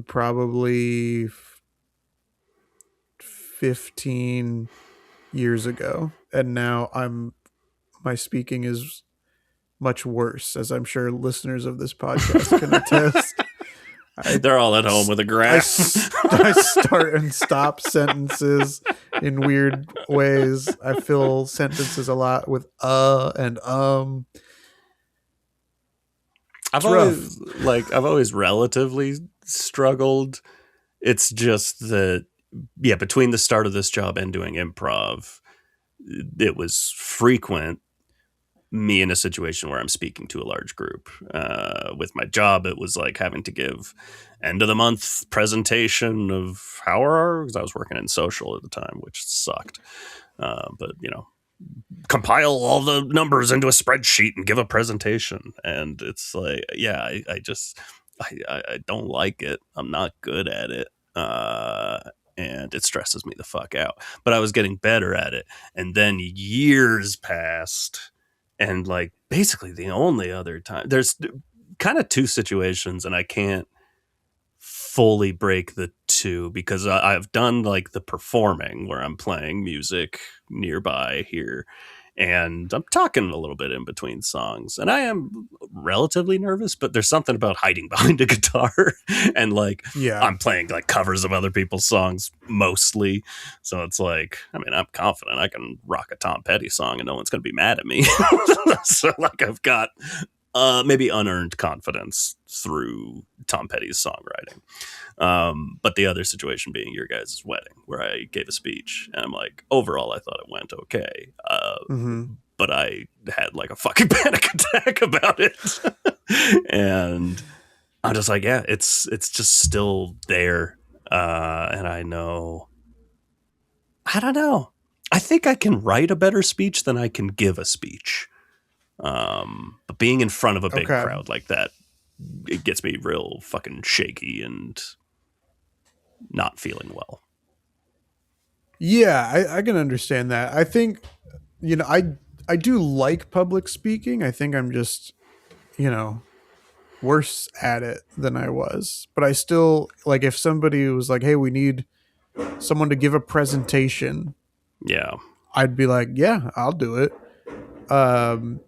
probably 15 years ago, and now my speaking is much worse, as I'm sure listeners of this podcast can attest. I They're all at home with a graph. I start and stop sentences in weird ways. I fill sentences a lot with and I've It's rough. always relatively struggled. It's just that, yeah, between the start of this job and doing improv, it was frequent me in a situation where I'm speaking to a large group. With my job, it was like having to give end of the month presentation of how are, because I was working in social at the time, which sucked. But compile all the numbers into a spreadsheet and give a presentation, and it's like, yeah, I don't like it. I'm not good at it. And it stresses me the fuck out. But I was getting better at it. And then years passed. And like basically the only other time, there's kind of two situations, and I can't fully break the two because I've done like the performing where I'm playing music nearby here, and I'm talking a little bit in between songs, and I am relatively nervous, but there's something about hiding behind a guitar and like Yeah. I'm playing like covers of other people's songs mostly. So it's like, I mean, I'm confident I can rock a Tom Petty song and no one's going to be mad at me. So like I've got maybe unearned confidence through Tom Petty's songwriting. But the other situation being your guys' wedding, where I gave a speech, and I'm like, overall, I thought it went okay. But I had like a fucking panic attack about it. And I'm just like, yeah, it's just still there. And I don't know. I think I can write a better speech than I can give a speech. But being in front of a big crowd like that, it gets me real fucking shaky and not feeling well. Yeah, I can understand that. I think, I do like public speaking. I think I'm just, worse at it than I was. But I still, like, if somebody was like, hey, we need someone to give a presentation, Yeah. I'd be like, yeah, I'll do it.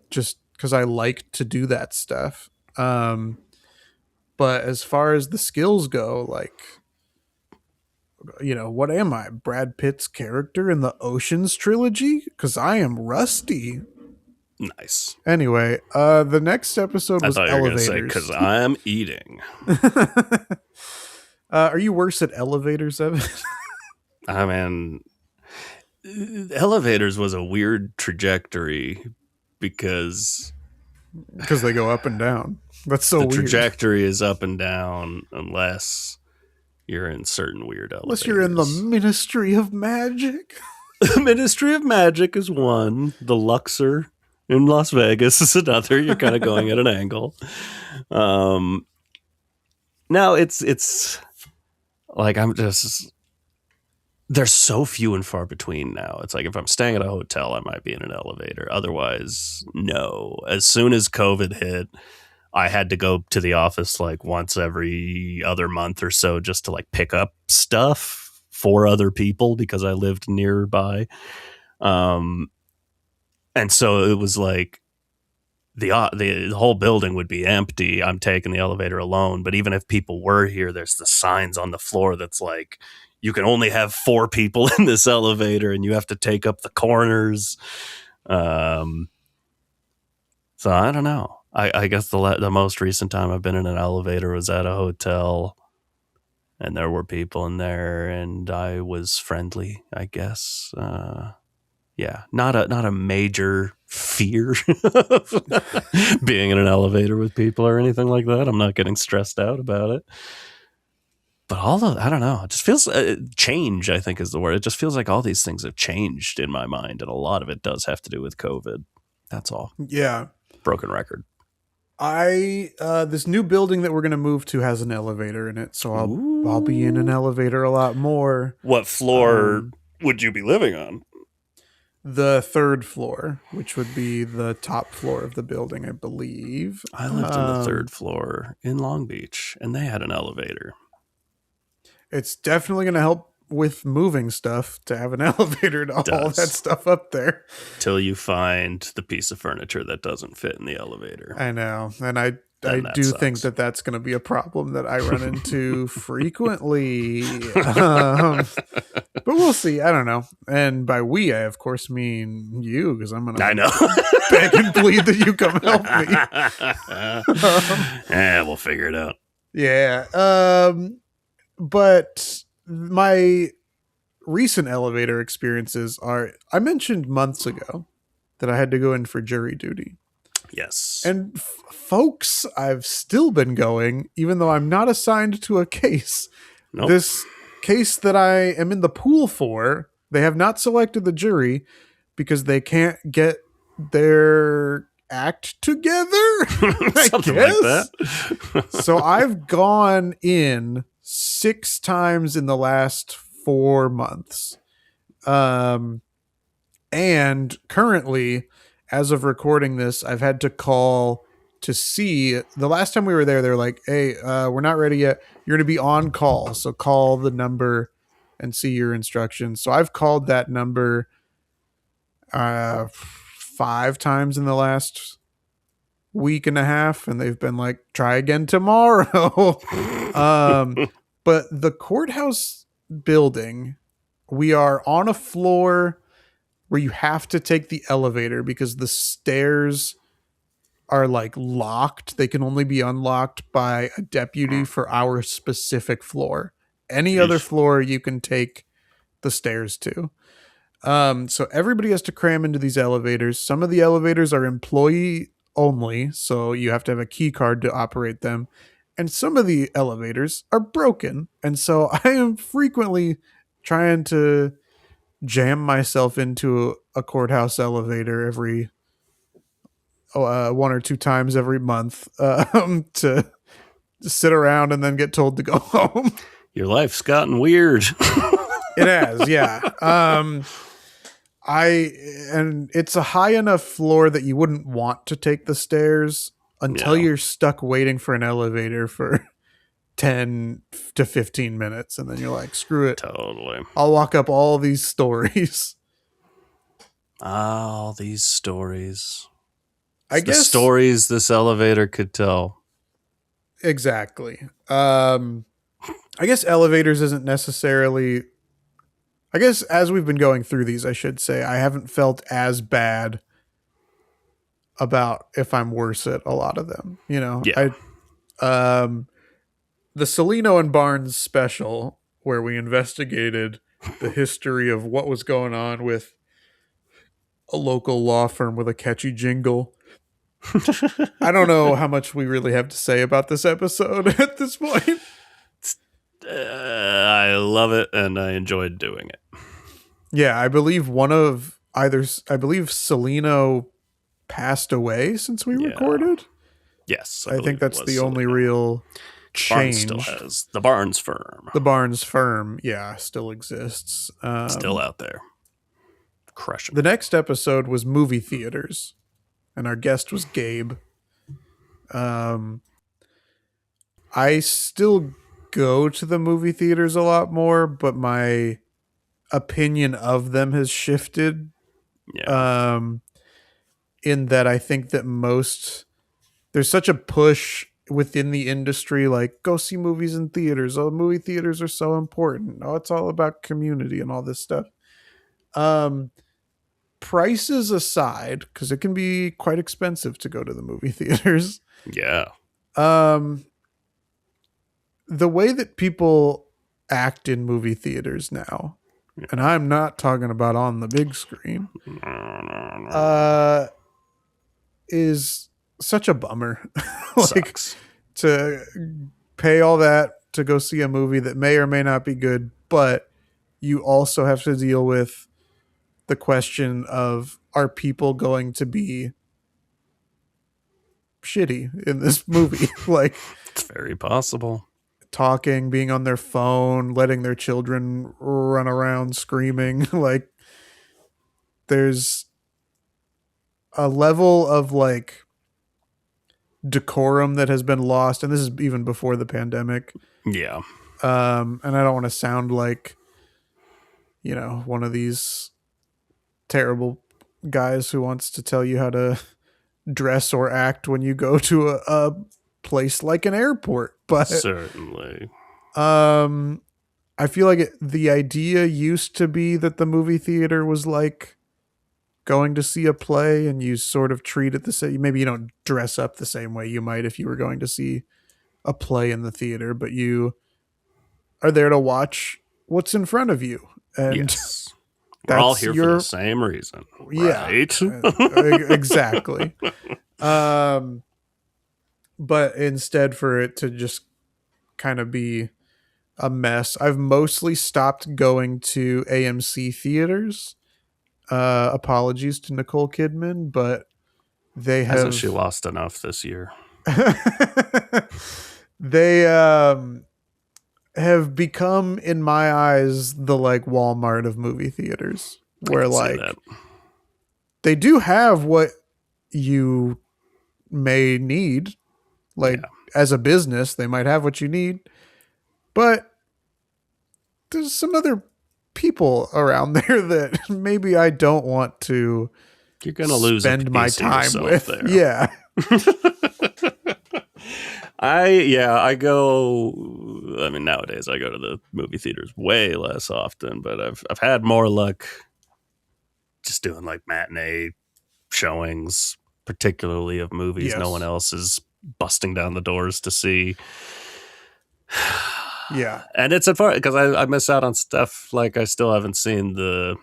Just because I like to do that stuff. But as far as the skills go, like, what am I? Brad Pitt's character in the Oceans trilogy? Because I am rusty. Nice. Anyway, the next episode was I thought you were going to say, elevators. because I'm eating. Are you worse at elevators, Evan? I mean, elevators was a weird trajectory because they go up and down. That's so the weird. trajectory is up and down unless you're in certain weird elevators. Unless you're in the Ministry of Magic. The Ministry of Magic is one. The Luxor in Las Vegas is another. You're kind of going at an angle. Now it's like there's so few and far between now. It's like if I'm staying at a hotel, I might be in an elevator. Otherwise, no. As soon as COVID hit, I had to go to the office like once every other month or so just to like pick up stuff for other people because I lived nearby. And so it was like the whole building would be empty. I'm taking the elevator alone. But even if people were here, there's the signs on the floor that's like, you can only have 4 people in this elevator and you have to take up the corners. So I don't know. I guess the most recent time I've been in an elevator was at a hotel, and there were people in there, and I was friendly, I guess. Yeah, not a major fear of being in an elevator with people or anything like that. I'm not getting stressed out about it. But I don't know. It just feels change, I think is the word. It just feels like all these things have changed in my mind, and a lot of it does have to do with COVID. That's all. Yeah. Broken record. This new building that we're gonna move to has an elevator in it, so I'll be in an elevator a lot more. What floor would you be living on? The 3rd floor, which would be the top floor of the building, I believe. I lived on the 3rd floor in Long Beach, and they had an elevator. It's definitely going to help with moving stuff to have an elevator to haul that stuff up there. Till you find the piece of furniture that doesn't fit in the elevator. I know. And I do sucks. think that that's going to be a problem that I run into frequently. But we'll see. I don't know. And by we, I of course mean you, because I'm going to beg and plead that you come help me. Yeah, we'll figure it out. Yeah. But my recent elevator experiences are, I mentioned months ago that I had to go in for jury duty. Yes. And folks, I've still been going, even though I'm not assigned to a case. Nope. This case that I am in the pool for, they have not selected the jury because they can't get their act together. Something like that. So I've gone in 6 times in the last 4 months. And currently, as of recording this, I've had to call to see. The last time we were there, they're like, hey, we're not ready yet. You're going to be on call. So call the number and see your instructions. So I've called that number 5 times in the last week and a half, and they've been like, try again tomorrow. But the courthouse building, we are on a floor where you have to take the elevator because the stairs are like locked. They can only be unlocked by a deputy for our specific floor. Any other floor you can take the stairs to. So everybody has to cram into these elevators. Some of the elevators are employee only, so you have to have a key card to operate them. And some of the elevators are broken. And so I am frequently trying to jam myself into a courthouse elevator every 1 or 2 times every month to sit around and then get told to go home. Your life's gotten weird. It has, yeah. And it's a high enough floor that you wouldn't want to take the stairs until you're stuck waiting for an elevator for 10 to 15 minutes, and then you're like, screw it. Totally. I'll walk up all these stories. All these stories. I guess the stories this elevator could tell. Exactly. I guess elevators isn't necessarily... I guess as we've been going through these, I should say, I haven't felt as bad about if I'm worse at a lot of them. You know? Yeah. The Celino and Barnes special, where we investigated the history of what was going on with a local law firm with a catchy jingle. I don't know how much we really have to say about this episode at this point. I love it, and I enjoyed doing it. Yeah, I believe Celino passed away since we recorded. Yes, I think that's the only real change. Barnes still has the Barnes firm. The Barnes firm, yeah, still exists. Still out there. Crushing. The next episode was movie theaters, and our guest was Gabe. I still go to the movie theaters a lot more, but my opinion of them has shifted. Yeah. In that I think that there's such a push within the industry, like, go see movies in theaters. Oh, movie theaters are so important. Oh, it's all about community and all this stuff. Prices aside, because it can be quite expensive to go to the movie theaters. Yeah. The way that people act in movie theaters now, and I'm not talking about on the big screen, is such a bummer. Like, Sucks. to pay all that to go see a movie that may or may not be good, but you also have to deal with the question of, are people going to be shitty in this movie? Like, it's very possible. Talking, being on their phone, letting their children run around screaming. Like, there's a level of like decorum that has been lost, and this is even before the pandemic. Yeah. And I don't want to sound like one of these terrible guys who wants to tell you how to dress or act when you go to a place like an airport. But Certainly. I feel like the idea used to be that the movie theater was like going to see a play, and you sort of treat it the same. Maybe you don't dress up the same way you might if you were going to see a play in the theater, but you are there to watch what's in front of you. And Yes. We're all that's here for the your, same reason, yeah, right? exactly. Um, but instead for it to just kind of be a mess, I've mostly stopped going to AMC theaters. Apologies to Nicole Kidman, but they Hasn't she have lost enough this year? they have become, in my eyes, the like Walmart of movie theaters, I where can see that. like they do have what you may need. Like Yeah. as a business, they might have what you need, but there's some other people around there that maybe I don't want to You're going to lose a spend my piece of time yourself with. there. Yeah. I go. I mean, nowadays I go to the movie theaters way less often, but I've had more luck just doing like matinee showings, particularly of movies no one Yes. else is busting down the doors to see. Yeah. And it's unfortunate because I miss out on stuff. Like I still haven't seen the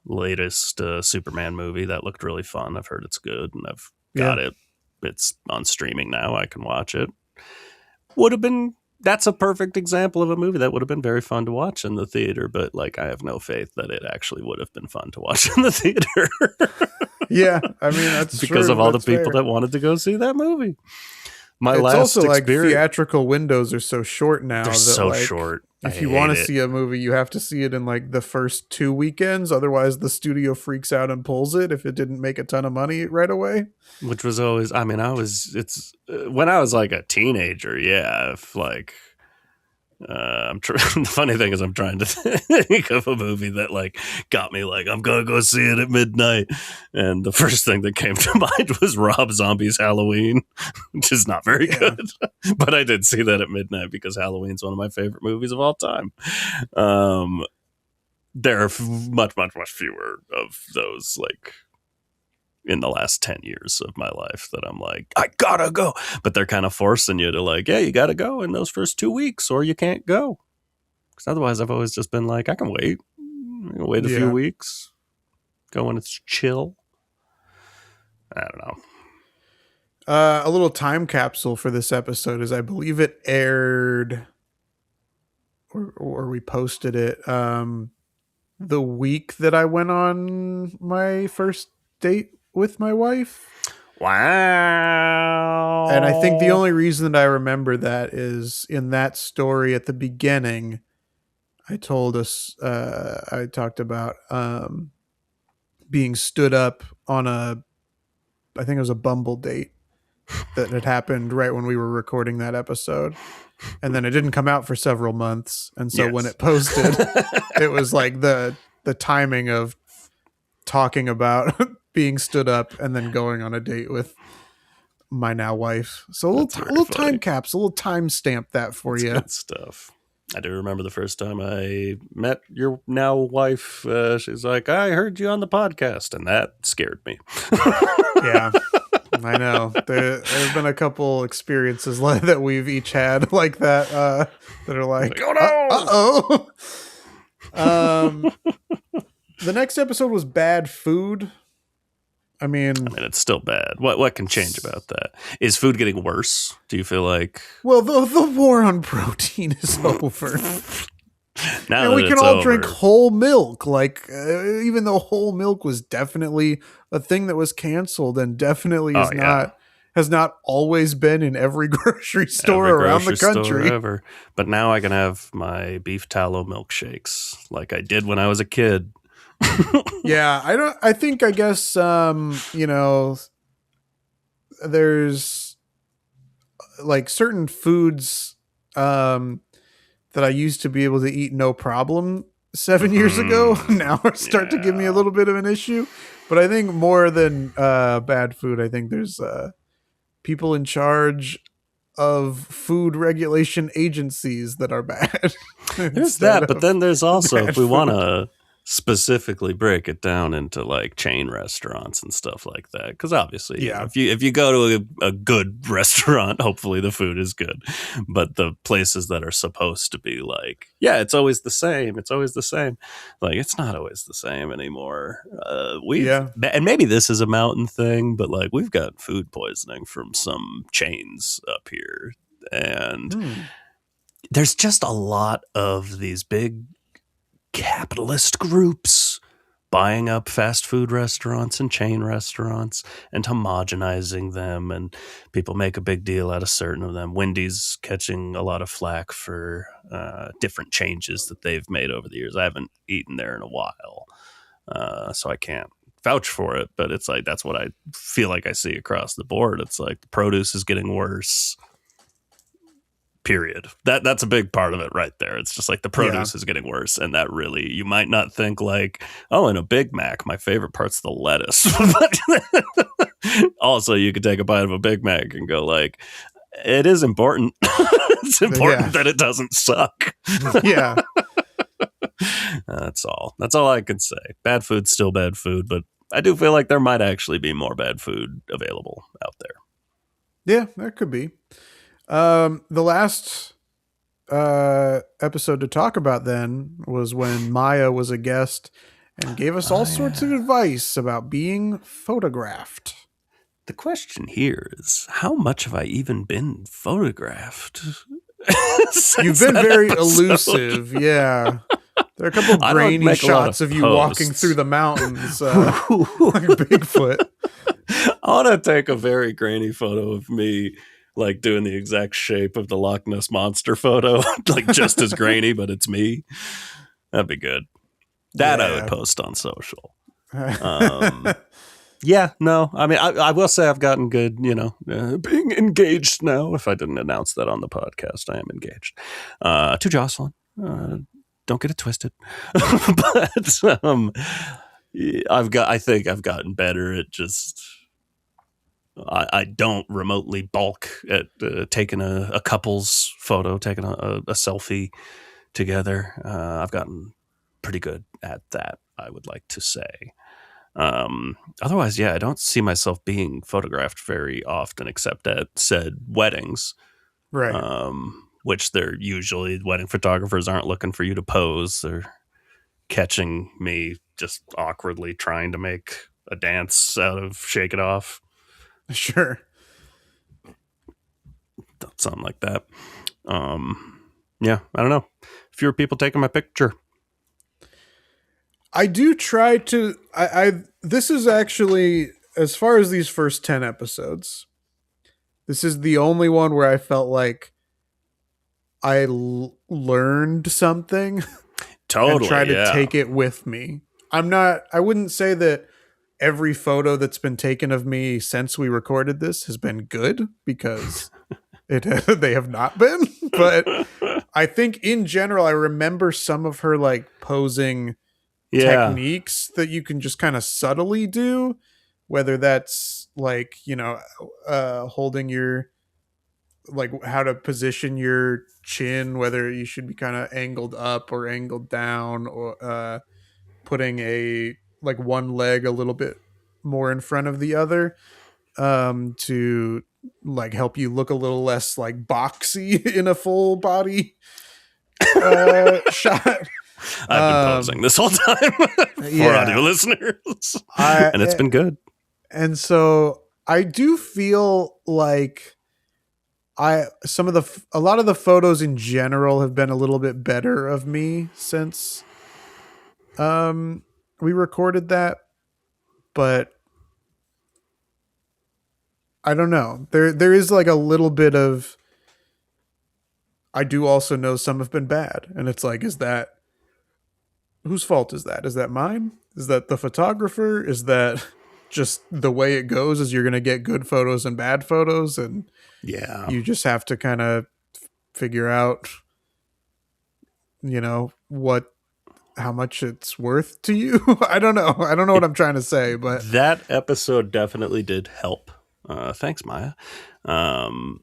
latest Superman movie. That looked really fun. I've heard it's good, and I've Yeah. got it. It's on streaming now. I can watch it. Would have been. That's a perfect example of a movie that would have been very fun to watch in the theater, but like I have no faith that it actually would have been fun to watch in the theater. Yeah. I mean, that's because true. of all the That's people fair. that wanted to go see that movie. My It's last also like experience, theatrical windows are so short now they're that so like short. I if you hate want to it. see a movie, you have to see it in like the first 2 weekends. Otherwise, the studio freaks out and pulls it if it didn't make a ton of money right away. Which was always, I mean, it's when I was like a teenager, yeah, if like, the funny thing is I'm trying to think of a movie that like got me like, I'm going to go see it at midnight. And the first thing that came to mind was Rob Zombie's Halloween, which is not very Yeah. good, but I did see that at midnight because Halloween's one of my favorite movies of all time. There are much fewer of those like in the last 10 years of my life that I'm like, I gotta go. But they're kind of forcing you to like, yeah, you gotta go in those first 2 weeks or you can't go. Because otherwise I've always just been like, I can wait. I can wait a few Yeah. weeks. Go when it's chill. I don't know. A little time capsule for this episode is I believe it aired or we posted it the week that I went on my first date with my wife. Wow. And I think the only reason that I remember that is in that story at the beginning, I talked about being stood up on I think it was a Bumble date that had happened right when we were recording that episode. And then it didn't come out for several months. And so when Yes. it posted, it was like the timing of talking about being stood up and then going on a date with my now wife. So a That's very little funny. time capsule, a little time stamp that for That's you. good stuff. I do remember the first time I met your now wife. She's like, I heard you on the podcast, and that scared me. Yeah, I know. There have been a couple experiences that we've each had like that that are like, oh no! The next episode was bad food. I mean, it's still bad. What can change about that? Is food getting worse? Do you feel like well, the war on protein is over. now And that we can it's all over, drink whole milk. Like, even though whole milk was definitely a thing that was canceled and definitely is not, has not always been in every grocery store every around the grocery country. store ever. But now I can have my beef tallow milkshakes like I did when I was a kid. Yeah, I guess there's like certain foods that I used to be able to eat no problem 7 years ago now start to give me a Yeah. little bit of an issue. But I think more than bad food, I think there's people in charge of food regulation agencies that are bad There's instead that, but of then there's also, if bad we want food. to specifically break it down into like chain restaurants and stuff like that, because obviously, Yeah. if you go to a good restaurant, hopefully the food is good. But the places that are supposed to be like, yeah, it's always the same. It's always the same. Like, it's not always the same anymore. Yeah. And maybe this is a mountain thing, but like we've got food poisoning from some chains up here, and Hmm. there's just a lot of these big capitalist groups buying up fast food restaurants and chain restaurants and homogenizing them, and people make a big deal out of certain of them. Wendy's catching a lot of flack for different changes that they've made over the years. I haven't eaten there in a while, so I can't vouch for it, but it's like that's what I feel like I see across the board. It's like the produce is getting worse, period. That's a big part of it right there. It's just like the Yeah. produce is getting worse, and that really, you might not think like, oh, in a Big Mac my favorite part's the lettuce. But also you could take a bite of a Big Mac and go like, it is important. It's Yeah. important that it doesn't suck. Yeah. That's all I can say. Bad food's still bad food, but I do feel like there might actually be more bad food available out there. Yeah, that could be. The last episode to talk about then was when Maya was a guest and gave us all sorts of advice about being photographed. The question here is, how much have I even been photographed? You've been very elusive, yeah. There are a couple I don't grainy make a lot shots of of you walking posts. through the mountains like Bigfoot. I want to take a very grainy photo of me, like doing the exact shape of the Loch Ness Monster photo, like just as grainy, but it's me. That'd be good. That I would Yeah. post on social. Yeah, no. I mean, I will say I've gotten good, being engaged now. If I didn't announce that on the podcast, I am engaged to Jocelyn. Don't get it twisted. But I think I've gotten better at just. I don't remotely balk at taking a couple's photo, taking a selfie together. I've gotten pretty good at that, I would like to say. Otherwise, yeah, I don't see myself being photographed very often, except at said weddings, Right. which they're usually, wedding photographers aren't looking for you to pose. They're catching me just awkwardly trying to make a dance out of Shake It Off, Sure. something like that. Yeah, I don't know. Fewer people taking my picture. I do try to I this is actually, as far as these first 10 episodes, this is the only one where I felt like I learned something and try Totally, to yeah. take it with me. I wouldn't say that every photo that's been taken of me since we recorded this has been good, because they have not been, but I think in general I remember some of her like posing Yeah. techniques that you can just kind of subtly do, whether that's like, holding your, like how to position your chin, whether you should be kind of angled up or angled down, or putting a like one leg a little bit more in front of the other, to like help you look a little less like boxy in a full body shot. I've been posing this whole time for Yeah. audio listeners, I and it's been good. And so I do feel like a lot of the photos in general have been a little bit better of me since we recorded that, but I don't know. There is like a little bit of, I do also know some have been bad, and it's like, is that, whose fault is that? Is that mine? Is that the photographer? Is that just the way it goes, is you're going to get good photos and bad photos, and Yeah. you just have to kind of figure out, what how much it's worth to you. I don't know. I don't know what It I'm trying to say, but That episode definitely did help. Thanks, Maya. Um,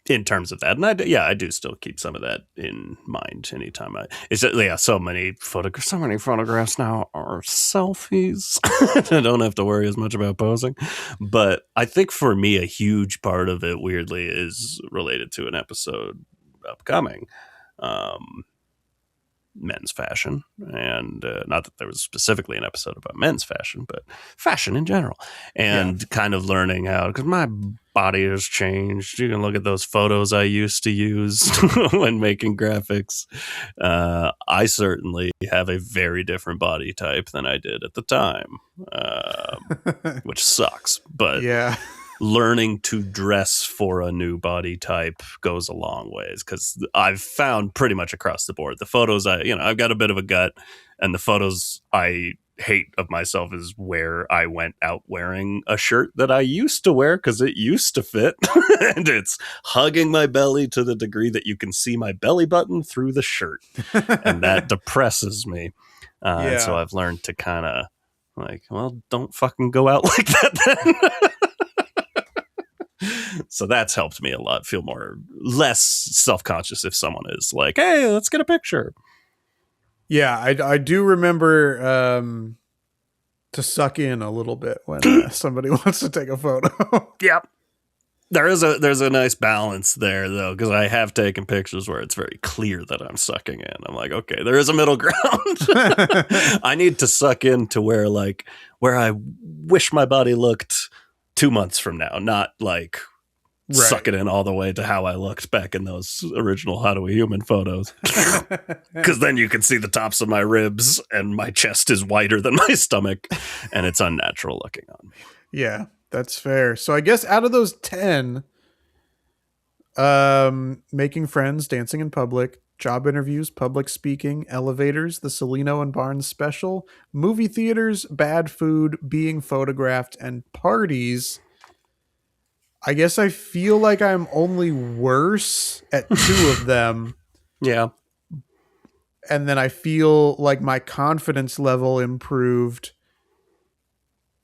in terms of that, and I do still keep some of that in mind anytime it's so many photographs now are selfies. I don't have to worry as much about posing, but I think for me a huge part of it weirdly is related to an episode upcoming. Um, Men's fashion, and not that there was specifically an episode about men's fashion, but fashion in general, and kind of learning how, because my body has changed. You can look at those photos I used to use when making graphics. I certainly have a very different body type than I did at the time, which sucks, but yeah. learning to dress for a new body type goes a long ways, because I've found pretty much across the board the photos I've got a bit of a gut, and the photos I hate of myself is where I went out wearing a shirt that I used to wear because it used to fit and it's hugging my belly to the degree that you can see my belly button through the shirt, and that depresses me. And so Yeah. I've learned to kind of like, well, don't fucking go out like that then. So that's helped me a lot, feel less self-conscious if someone is like, hey, let's get a picture. Yeah, I do remember to suck in a little bit when somebody wants to take a photo. Yep. There's a nice balance there, though, because I have taken pictures where it's very clear that I'm sucking in. I'm like, okay, there is a middle ground. I need to suck in to where I wish my body looked 2 months from now, not like suck it in all the way to how I looked back in those original HowDoWeHuman photos. Because then you can see the tops of my ribs and my chest is wider than my stomach, and it's unnatural looking on me. Yeah, that's fair. So I guess out of those 10, making friends, dancing in public, job interviews, public speaking, elevators, the Celino and Barnes special, movie theaters, bad food, being photographed, and parties, I guess I feel like I'm only worse at 2 of them. Yeah. And then I feel like my confidence level improved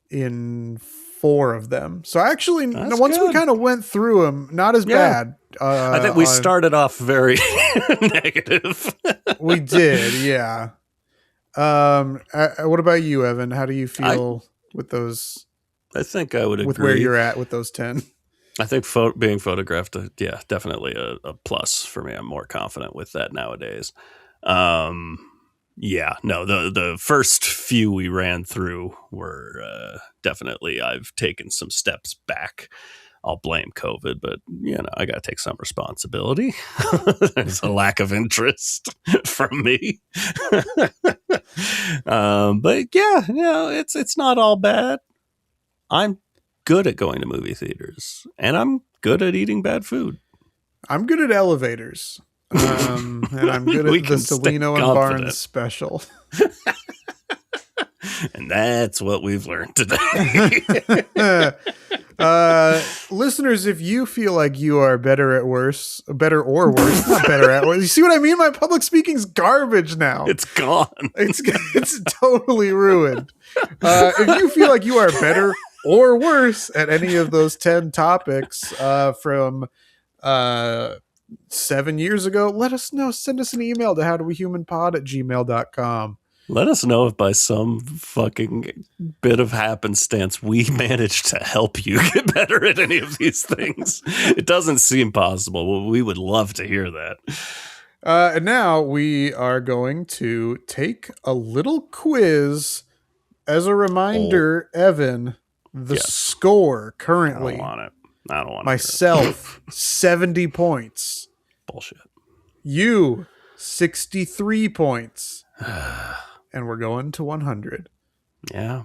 in 4 of them. So actually, once we kind of went through them, not as bad. I think we started off very negative. We did, yeah. What about you, Evan? How do you feel with those? I think I would agree with where you're at with those 10. I think being photographed, definitely a plus for me. I'm more confident with that nowadays. The first few we ran through were definitely, I've taken some steps back. I'll blame COVID, but I got to take some responsibility. There's a lack of interest from me. But it's not all bad. I'm good at going to movie theaters, and I'm good at eating bad food. I'm good at elevators. And I'm good at the Celino and Barnes special. And that's what we've learned today. Listeners, if you feel like you are better or worse, not better at worse. You see what I mean? My public speaking's garbage now. It's gone. It's totally ruined. If you feel like you are better or worse at any of those 10 topics from 7 years ago, let us know. Send us an email to howdowehumanpod@gmail.com. Let us know if by some fucking bit of happenstance we managed to help you get better at any of these things. It doesn't seem possible. We would love to hear that. And now we are going to take a little quiz. As a reminder, Evan, the score currently. I don't want it. I don't want myself, 70 points. Bullshit. You, 63 points. And we're going to 100. Yeah.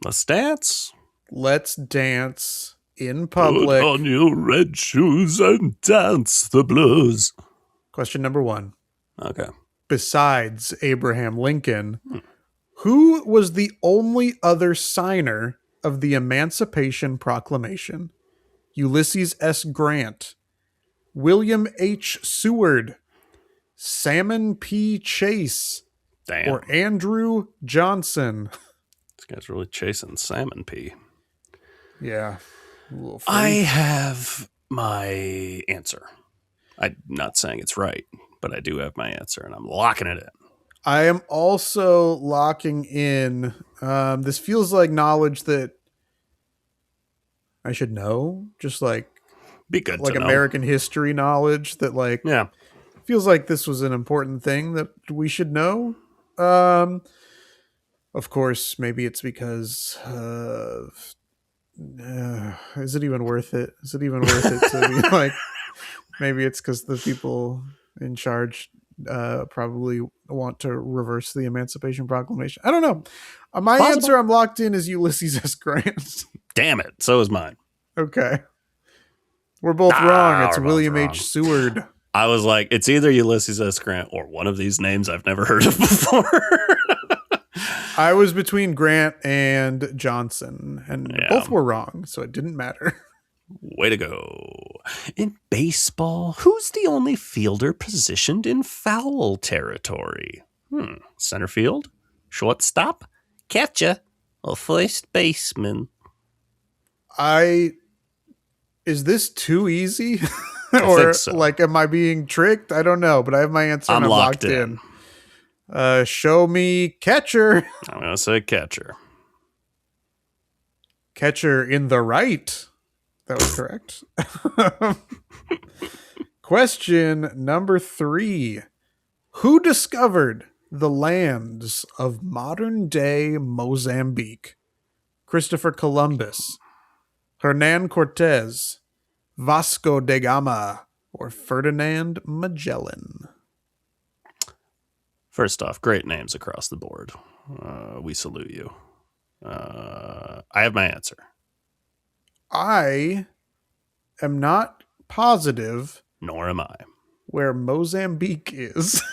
Let's dance. Let's dance in public. Put on your red shoes and dance the blues. Question number 1. Okay. Besides Abraham Lincoln, who was the only other signer of the Emancipation Proclamation? Ulysses S. Grant, William H. Seward, Salmon P. Chase, Damn. or Andrew Johnson? This guy's really chasing salmon pea. Yeah. A little freak. I have my answer. I'm not saying it's right, but I do have my answer, and I'm locking it in. I am also locking in. This feels like knowledge that I should know. Just like Be good to know. American history knowledge that Yeah. feels like this was an important thing that we should know. Of course, maybe it's because is it even worth it? Is it even worth it to be like? Maybe it's because the people in charge probably want to reverse the Emancipation Proclamation. I don't know. My Possible. answer I'm locked in is Ulysses S. Grant. Damn it. So is mine. Okay. We're both wrong. It's William H. Seward. I was like, it's either Ulysses S. Grant or one of these names I've never heard of before. I was between Grant and Johnson, and both were wrong, so it didn't matter. Way to go. In baseball, who's the only fielder positioned in foul territory? Center field, shortstop, catcher, or first baseman? Is this too easy? I or think so. Am I being tricked? I don't know, but I have my answer and I'm locked in. Show me catcher. I'm going to say catcher. Catcher in the right. That was correct. Question number 3. Who discovered the lands of modern-day Mozambique? Christopher Columbus, Hernan Cortez, Vasco da Gama, or Ferdinand Magellan? First off, great names across the board. We salute you. I have my answer. I am not positive. Nor am I. Where Mozambique is.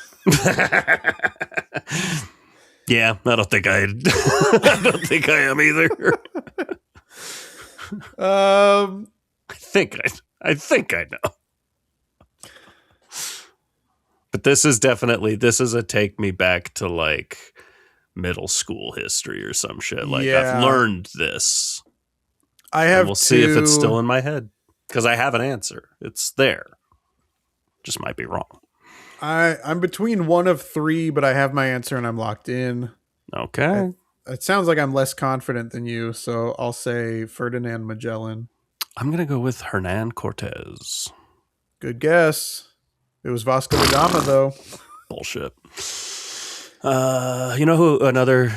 Yeah, I don't think I am either. I think I know. But this is a take me back to like middle school history or some shit. Like I've learned this. We'll see if it's still in my head because I have an answer. It's there. Just might be wrong. I'm between one of 3, but I have my answer and I'm locked in. Okay. It sounds like I'm less confident than you, so I'll say Ferdinand Magellan. I'm going to go with Hernan Cortez. Good guess. It was Vasco da Gama, though. Bullshit. You know who another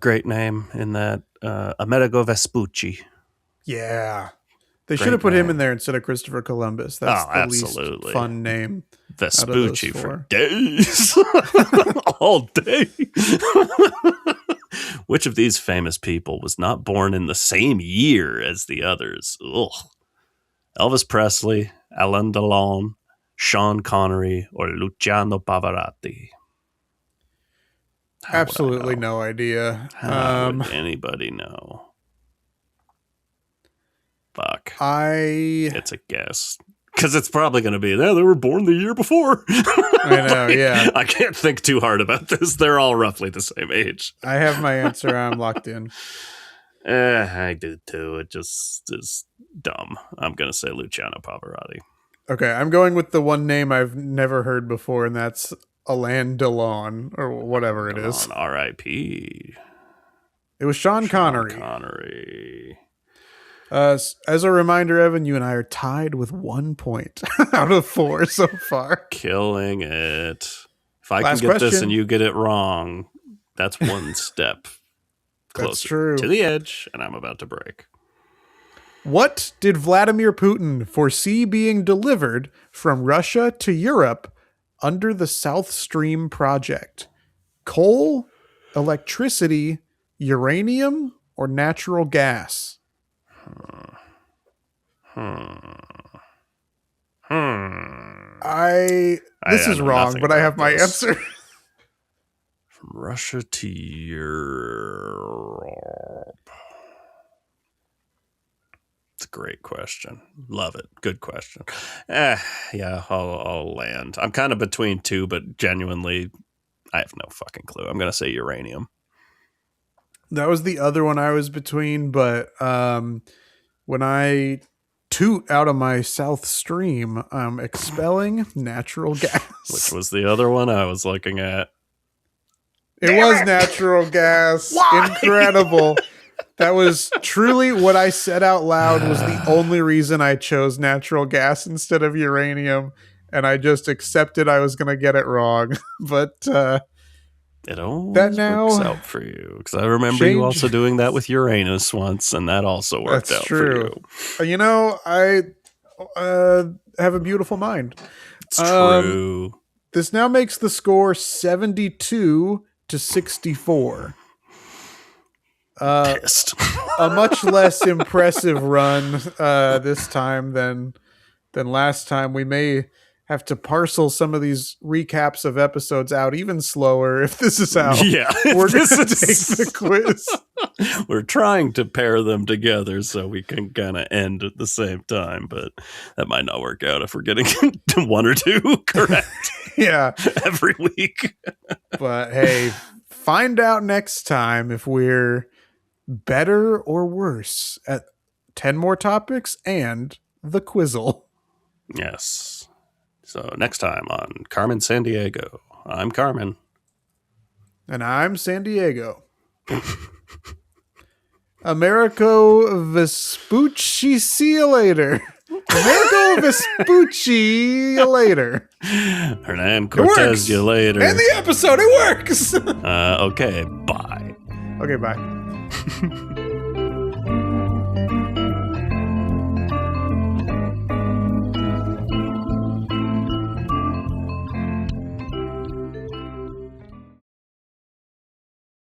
great name in that? Amerigo Vespucci. Yeah. They should have put him in there instead of Christopher Columbus. That's the least fun name. Vespucci for days. All day. Which of these famous people was not born in the same year as the others? Ugh. Elvis Presley, Alain Delon, Sean Connery, or Luciano Pavarotti? Absolutely no idea. How would anybody know? Fuck. It's a guess. Because it's probably going to be, they were born the year before. I know, yeah. I can't think too hard about this. They're all roughly the same age. I have my answer. I'm locked in. I do too. It just is dumb. I'm going to say Luciano Pavarotti. Okay, I'm going with the one name I've never heard before, and that's Alain Delon, or whatever it is. R.I.P. It was Sean Connery. As a reminder, Evan, you and I are tied with 1 point out of 4 so far. Killing it. If I can get this and you get it wrong, that's one step closer to the edge, and I'm about to break. What did Vladimir Putin foresee being delivered from Russia to Europe under the South Stream project? Coal, electricity, uranium, or natural gas? This is wrong, but I have my answer. From Russia to Europe. It's a great question. Love it. Good question. Yeah, I'll land. I'm kind of between two, but genuinely, I have no fucking clue. I'm going to say uranium. That was the other one I was between, but when I toot out of my South Stream, I'm expelling natural gas. Which was the other one I was looking at. It was natural gas. Why? Incredible. That was truly what I said out loud was the only reason I chose natural gas instead of uranium. And I just accepted I was going to get it wrong. But it always that now works out for you. Because I remember you also doing that with Uranus once, and that also worked out true. for you. You know, I have a beautiful mind. It's true. This now makes the score 72 to 64. Pissed. A much less impressive run this time than last time. We may have to parcel some of these recaps of episodes out even slower if this is how we're going to take the quiz. We're trying to pair them together so we can kind of end at the same time, but that might not work out if we're getting one or two correct every week. But hey, find out next time if we're better or worse at 10 more topics and the quizzle. Yes. So next time on Carmen Sandiego, I'm Carmen. And I'm San Diego. Americo Vespucci, see you later. Americo Vespucci, later. Hernan Cortez, you later. And the episode, it works. Okay, bye. Okay, bye.